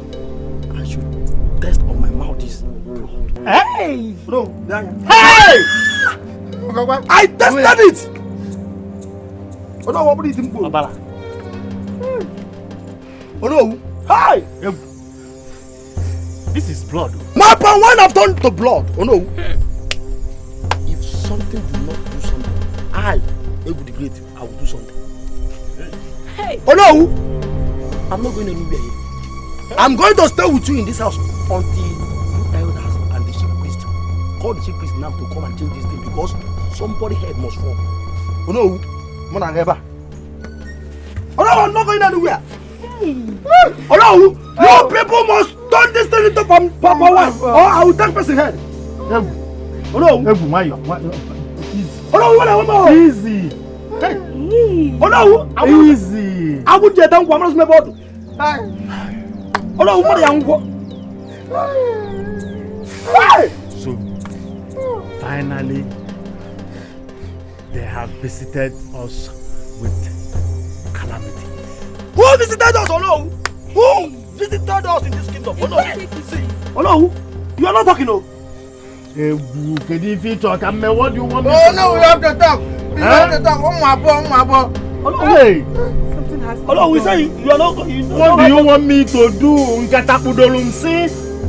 Speaker 11: I should test on my mouth is blood. Hey! No. Hey! I tested it! Oh no, what is it? Oh no! Hi! This is blood. My palm wine have turned to blood. Oh no! If something do not do something, I will the great. I will do something. Hey! Oh no! I'm not going anywhere here. I'm going to stay with you in this house until you elders and the chief priest call the chief priest now to come and change this thing because somebody's head must fall. Oh no! Oh no! I'm not going anywhere. Oh no! No people must turn this thing into Papa wife or I will take person head. Oh no! Oh no! Easy. Hey. Oh no! Easy. I will get down. I'm not going oh no! What are you? So finally, they have visited us with calamity. Who visited us? Oh no! Who visited us in this kingdom? Oh no! Oh no! You are not talking, no. What do you want me to
Speaker 18: no, we have to talk. We have to talk. Oh my boy.
Speaker 11: Hey. Hello, we say you are not. What do you want me to do?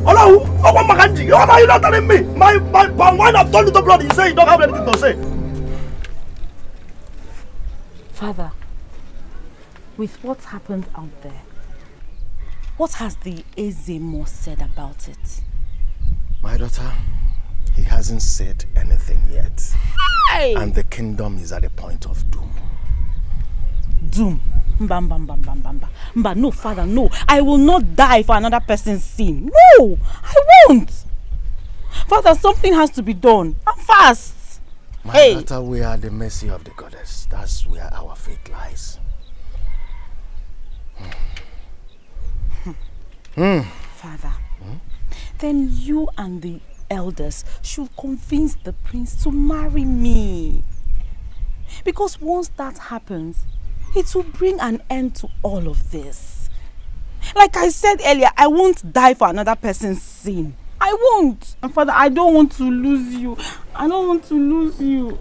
Speaker 11: Hello, what are you not telling me? My wine have turned into blood. You say you don't have anything to say.
Speaker 7: Father, with what happened out there, what has the Ezemo said about it?
Speaker 3: My daughter, he hasn't said anything yet.
Speaker 7: Hey!
Speaker 3: And the kingdom is at the point of doom.
Speaker 7: Doom? Mba, no, Father, no. I will not die for another person's sin. No, I won't. Father, something has to be done. I'm fast.
Speaker 3: My daughter, we are the mercy of the goddess. That's where our fate lies.
Speaker 10: Father, then you and the elders should convince the prince to marry me. Because once that happens, it will bring an end to all of this. Like I said earlier, I won't die for another person's sin. I won't. And Father, I don't want to lose you. I don't want to lose you.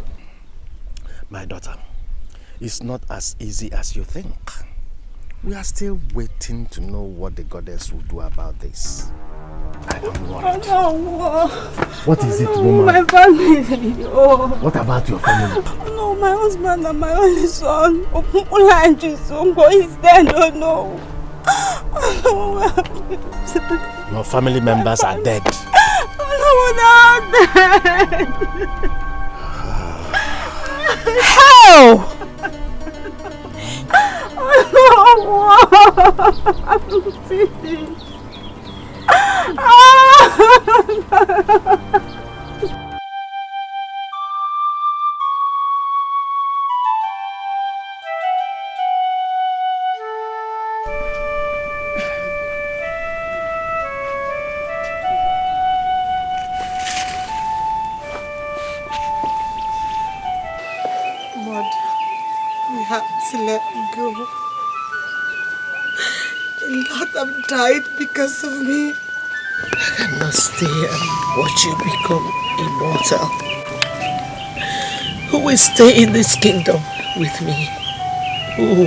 Speaker 3: My daughter, it's not as easy as you think. We are still waiting to know what the goddess will do about this. I don't want. What is it, woman?
Speaker 12: My family. Oh.
Speaker 3: What about your family?
Speaker 12: No, my husband and my only son. Opunkulanjisungo is dead. Oh no.
Speaker 3: Your family members are dead.
Speaker 12: No, they're dead.
Speaker 10: How?
Speaker 2: We have to let go. A lot have died because of me.
Speaker 1: I cannot stay and watch you become immortal. Who will stay in this kingdom with me? Who?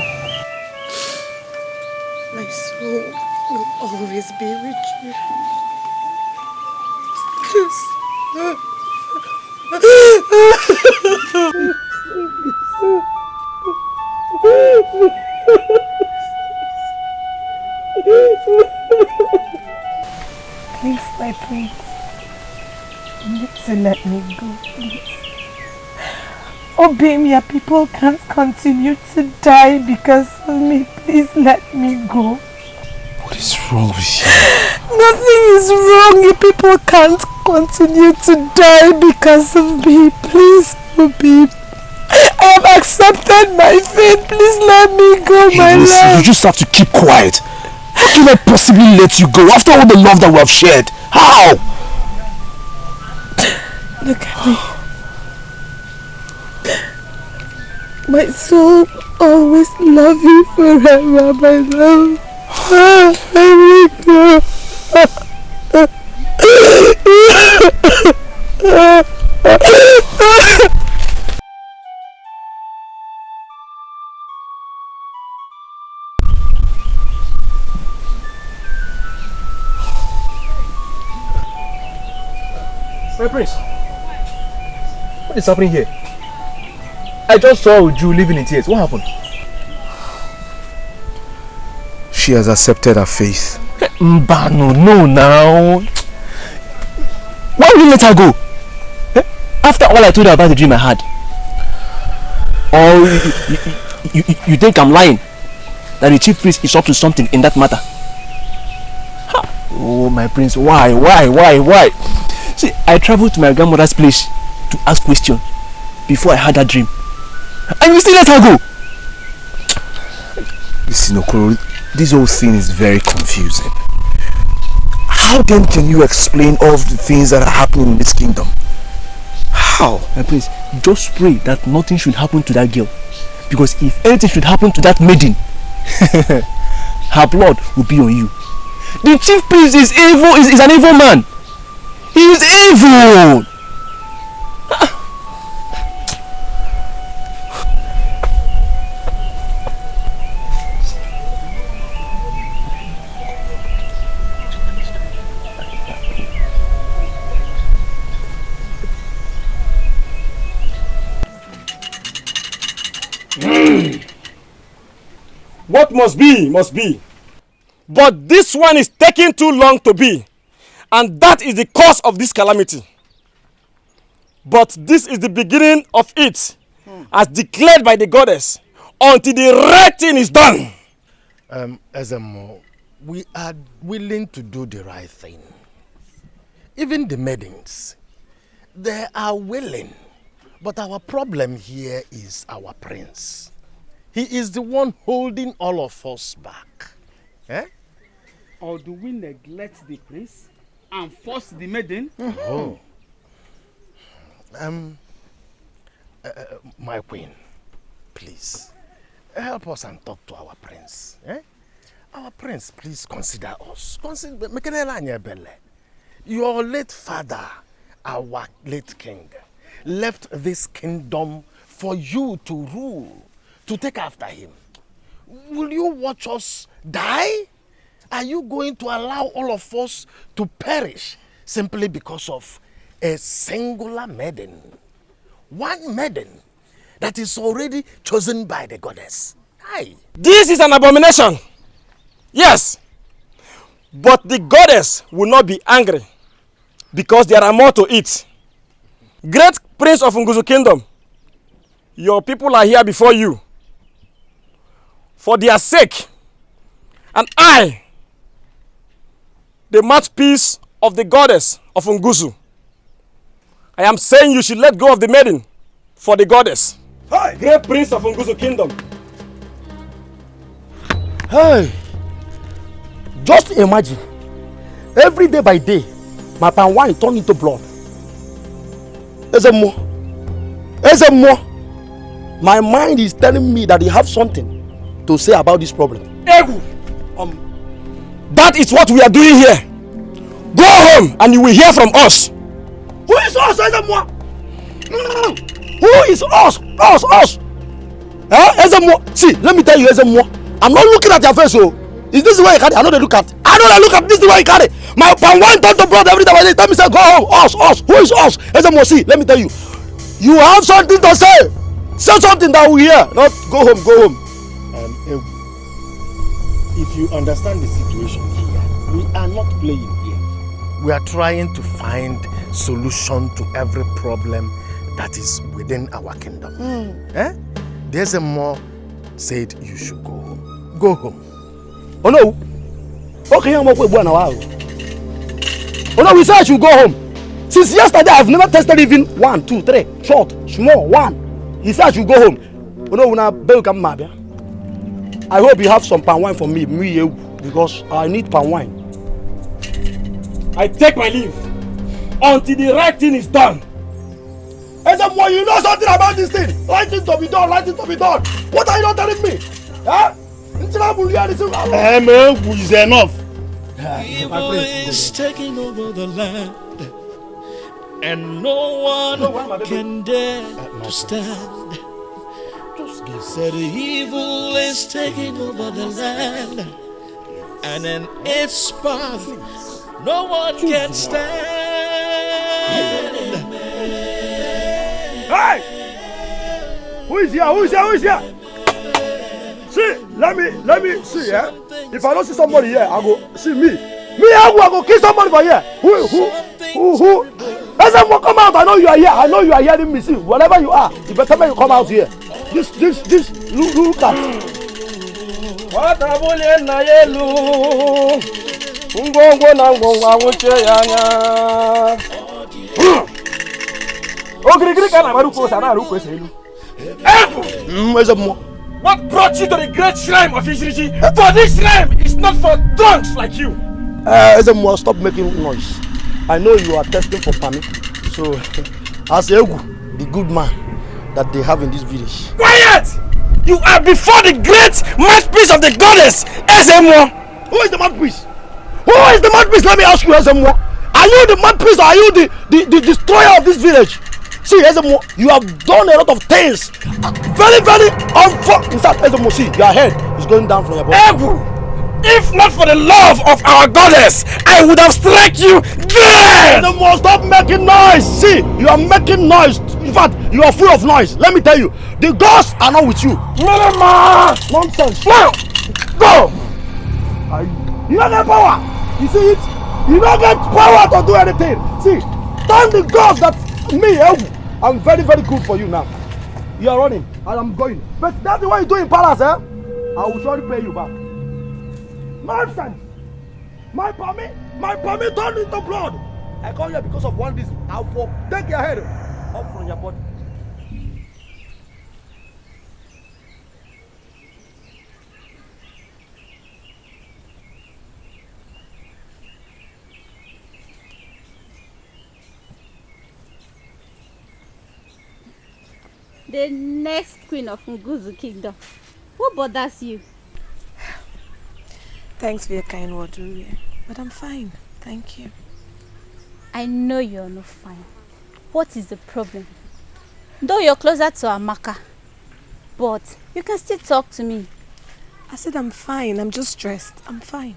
Speaker 2: My soul will always be with you.
Speaker 10: Please, my prince, you need to let me go, please. Obemia people can't continue to die because of me. Please let me go.
Speaker 4: What is wrong with you?
Speaker 10: Nothing is wrong. You people can't continue to die because of me. Please, Obim. I have accepted my fate. Please let me go, my love.
Speaker 4: You just have to keep quiet. How can I possibly let you go after all the love that we have shared? How?
Speaker 2: Look at me. My soul always love you forever, my love. Let me go.
Speaker 6: My prince, what is happening here? I just saw Uju living in tears. What happened?
Speaker 4: She has accepted her faith.
Speaker 6: Mbano, no now. Why will you let her go? After all I told her about the dream I had. Or you think I'm lying? That the chief priest is up to something in that matter? Oh my prince, why? See, I traveled to my grandmother's place to ask questions before I had that dream. And you still let her go?
Speaker 4: Listen, Okoro, this whole thing is very confusing. How then can you explain all the things that are happening in this kingdom? How?
Speaker 6: My prince, just pray that nothing should happen to that girl. Because if anything should happen to that maiden, her blood will be on you. The chief priest is evil, is an evil man. He is evil!
Speaker 13: What must be, must be. But this one is taking too long to be. And that is the cause of this calamity. But this is the beginning of it, as declared by the goddess, until the right thing is done.
Speaker 3: Ezemo, we are willing to do the right thing. Even the maidens, they are willing. But our problem here is our prince. He is the one holding all of us back. Eh?
Speaker 17: Or do we neglect the prince and force the maiden?
Speaker 3: Oh. My queen, please, help us and talk to our prince. Eh? Our prince, please consider us. Your late father, our late king, left this kingdom for you to rule, to take after him. Will you watch us die? Are you going to allow all of us to perish simply because of a singular maiden? One maiden that is already chosen by the goddess. Aye.
Speaker 13: This is an abomination. Yes. But the goddess will not be angry because there are more to it. Great prince of Nguzu kingdom, your people are here before you. For their sake, and I, the mouthpiece of the goddess of Nguzu, I am saying you should let go of the maiden for the goddess. Hey. Great prince of Nguzu kingdom.
Speaker 5: Hey, just imagine, every day by day, my palm wine turned into blood. Ezemo, my mind is telling me that you have something to say about this problem.
Speaker 13: Egu, that is what we are doing here. Go home and you will hear from us.
Speaker 5: Who is us, Ezemo? Who is us? Us. Ezemo, see, let me tell you, Ezemo, I'm not looking at your face, so is this the way you carry? I know they look at. This is the way you carry. My palm wine turned to blood every time I tell me, say, go home. Us. Who is us? Ezemo, see, let me tell you. You have something to say. Say something that we hear. Not go home.
Speaker 3: If you understand the situation here, we are not playing here. We are trying to find solution to every problem that is within our kingdom. There's a more said you should go home. Go home.
Speaker 5: Oh no. Okay, I'm okay. Oh no, we said I should go home. Since yesterday, I've never tested even 1, 2, 3, short, small, 1. He said I should go home. Oh no, when I beg come mabia. I hope you have some palm wine for me, because I need palm wine.
Speaker 13: I take my leave until the right thing is done.
Speaker 5: Ezemo, you know something about this thing. Right thing to be done. What are you not telling me? Huh?
Speaker 3: Is enough.
Speaker 11: Evil is taking over the land, and no one can dare to stand. Said evil is taking over the land, and in its path no one can stand.
Speaker 5: Hey! Who is here? See, let me see, eh? If I don't see somebody here, I go see me. I go kill somebody for here. Who? Ezemo, come out. I know you are here. I know you are hearing me. See, whatever you are, you better make you come out here. This, look at.
Speaker 13: What a bullet na yelu. Ungongo na ngonga wuche yanya. Ogiri kana maruko sana ruko selu.
Speaker 5: Ezemo.
Speaker 13: What brought you to the great shrine of Ishiriji? For this shrine is not for drunks like you.
Speaker 5: Ezemo, stop making noise. I know you are testing for permit. So, as Egu, the good man that they have in this village.
Speaker 13: Quiet! You are before the great mouthpiece of the goddess, Ezemo.
Speaker 5: Who is the mouthpiece? Let me ask you, Ezemo. Are you the mouthpiece or are you the destroyer of this village? See, Ezemo, you have done a lot of things. Very, very unfortunate. In fact, Ezemo, see, your head is going down from your body.
Speaker 13: Egu! If not for the love of our goddess, I would have struck you dead!
Speaker 5: Ezemo, stop making noise! See, you are making noise. In fact, you are full of noise. Let me tell you, the gods are not with you. Nonsense. Now, go! You don't get power. You see it? You don't get power to do anything. See, thank the gods that me, I'm very, very good for you now. You are running and I'm going. But that's the way you do in palace, I will surely pay you back. Nonsense! My permit turned into blood. I come here because of one reason. I'll take your head off from your body.
Speaker 8: the next queen of Nguzu Kingdom. What bothers you?
Speaker 2: Thanks for your kind word, Ruye. But I'm fine. Thank you.
Speaker 8: I know you're not fine. What is the problem? Though you're closer to Amaka, but you can still talk to me.
Speaker 2: I said I'm fine. I'm just stressed. I'm fine.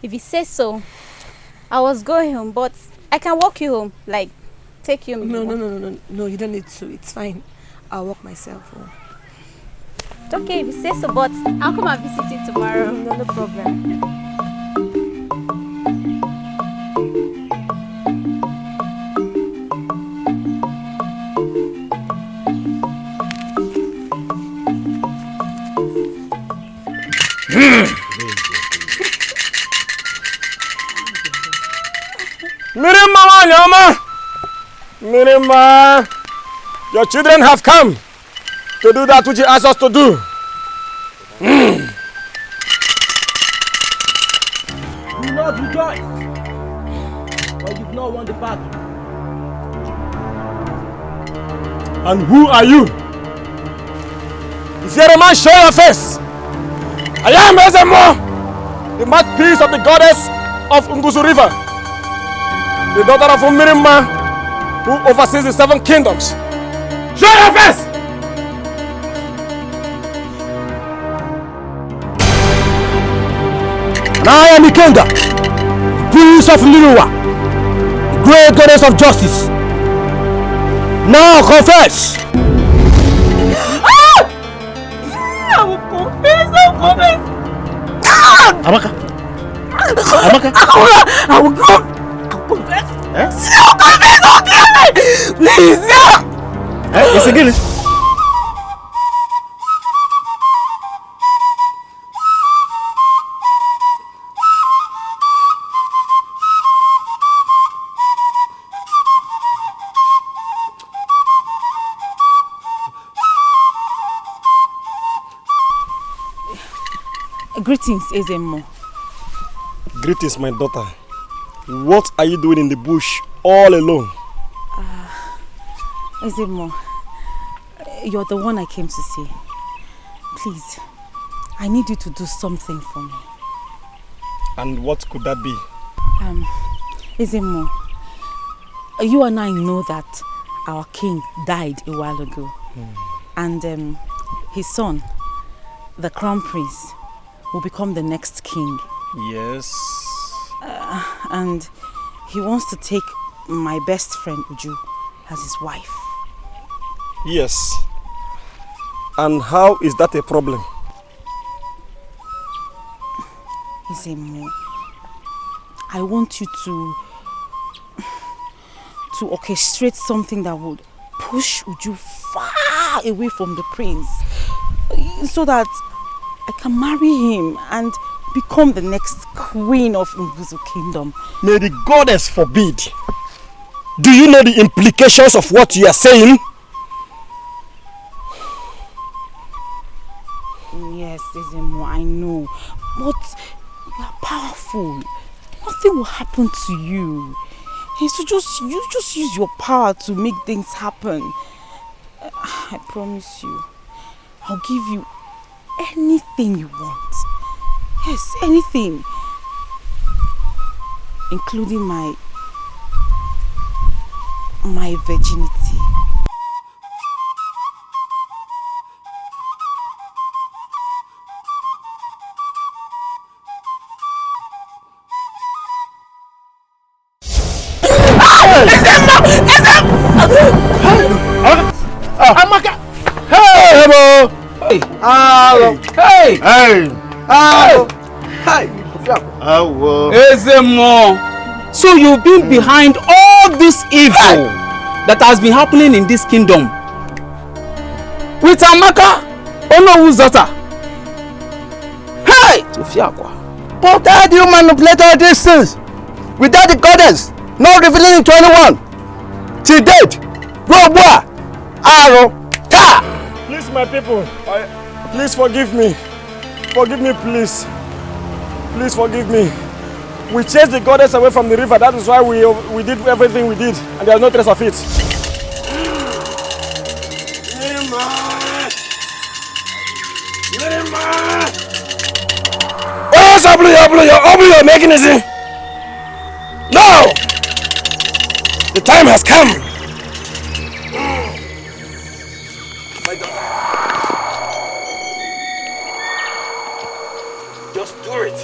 Speaker 8: If you say so, I was going home, but I can walk you home. Like, take you home.
Speaker 2: No, you don't need to. It's fine. I'll walk myself home.
Speaker 8: It's okay if you say so, but I'll come and visit you tomorrow.
Speaker 2: No problem.
Speaker 13: Mirima, your children have come to do that which you asked us to do.
Speaker 17: Do not rejoice, for you've not won the battle.
Speaker 13: And who are you? Is there a man show your face? I am Ezemo, the mouthpiece of the goddess of Nguzu River, the daughter of Umirima, who oversees the 7 kingdoms. Show your face!
Speaker 6: And I am Ikenga, Prince of Nollywood, the great goddess of justice. Now confess!
Speaker 12: I will confess, I will confess.
Speaker 3: Amaka! Amaka!
Speaker 12: I will confess.
Speaker 3: Eh?
Speaker 12: I will confess, don't kill me! Please,
Speaker 3: It's again.
Speaker 10: Greetings, Ezemo.
Speaker 13: Greetings, my daughter. What are you doing in the bush all alone?
Speaker 10: Ezemo, you're the one I came to see. Please, I need you to do something for me.
Speaker 13: And what could that be?
Speaker 10: Ezemo, you and I know that our king died a while ago. And his son, the crown prince, will become the next king.
Speaker 13: Yes.
Speaker 10: And he wants to take my best friend Uju as his wife.
Speaker 13: Yes. And how is that a problem?
Speaker 10: Ezemo, I want you to orchestrate something that would push Uju far away from the prince, so that I can marry him and become the next queen of Nguzu Kingdom.
Speaker 13: May the goddess forbid. Do you know the implications of what you are saying?
Speaker 10: Yes, Ezemo, I know. But you are powerful. Nothing will happen to you. So you just use your power to make things happen. I promise you, I'll give you anything you want. Yes, anything. Including my virginity.
Speaker 6: Amaka! Hey, hello! Hey! Hello! Hey! Hey! Hello! Hey! Hello!
Speaker 17: Ezemo, so you've been behind all this evil that has been happening in this kingdom with Amaka, Onowu's daughter.
Speaker 6: Hey! But how do you manipulate all these things without the goddess not revealing it to anyone? Till date, Roboa, Arrow, Ta!
Speaker 13: Please, my people, please forgive me. Forgive me, please. Please forgive me. We chased the goddess away from the river. That is why we did everything we did, and there's no trace of it. Oh, open your mechanism. No! The time has come. Just do it.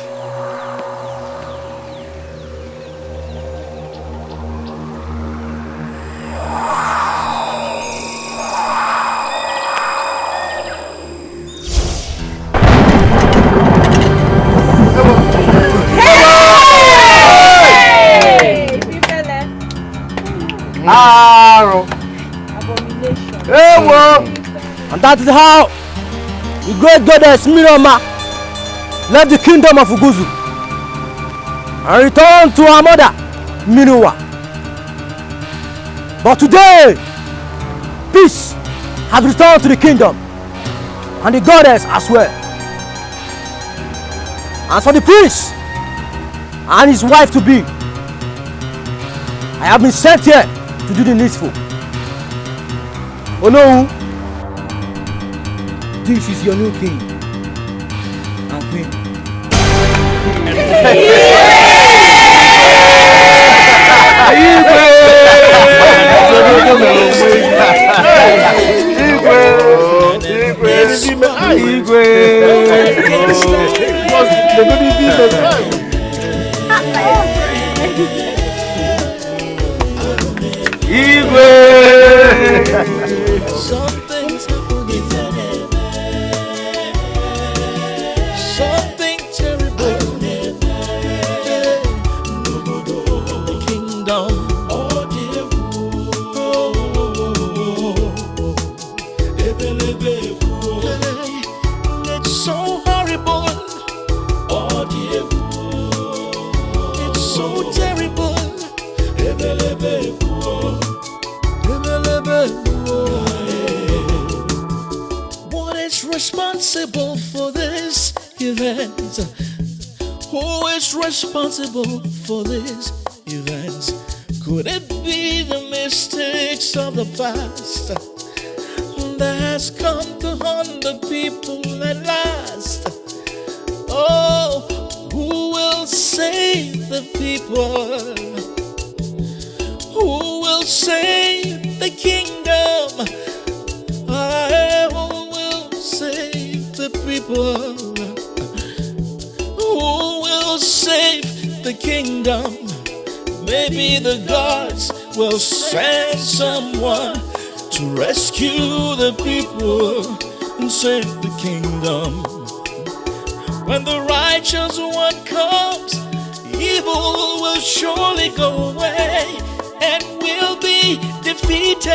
Speaker 6: And that is how the great goddess Mirama left the kingdom of Uguzu and returned to her mother Minuwa. But today, peace has returned to the kingdom and the goddess as well. As for the prince and his wife to be, I have been sent here to do the needful. Oh no, this is your new king and queen.
Speaker 19: Something's happening. Something terrible. The kingdom. It's so horrible. It's so terrible. What is responsible for this event? Who is responsible for this event? Could it be the mistakes of the past that has come to haunt the people at last? Oh, who will save the people? Who will save the kingdom? Who will save the people? Who will save the kingdom? Maybe the gods will send someone to rescue the people and save the kingdom. When the righteous one comes, evil will surely go away and will be defeated.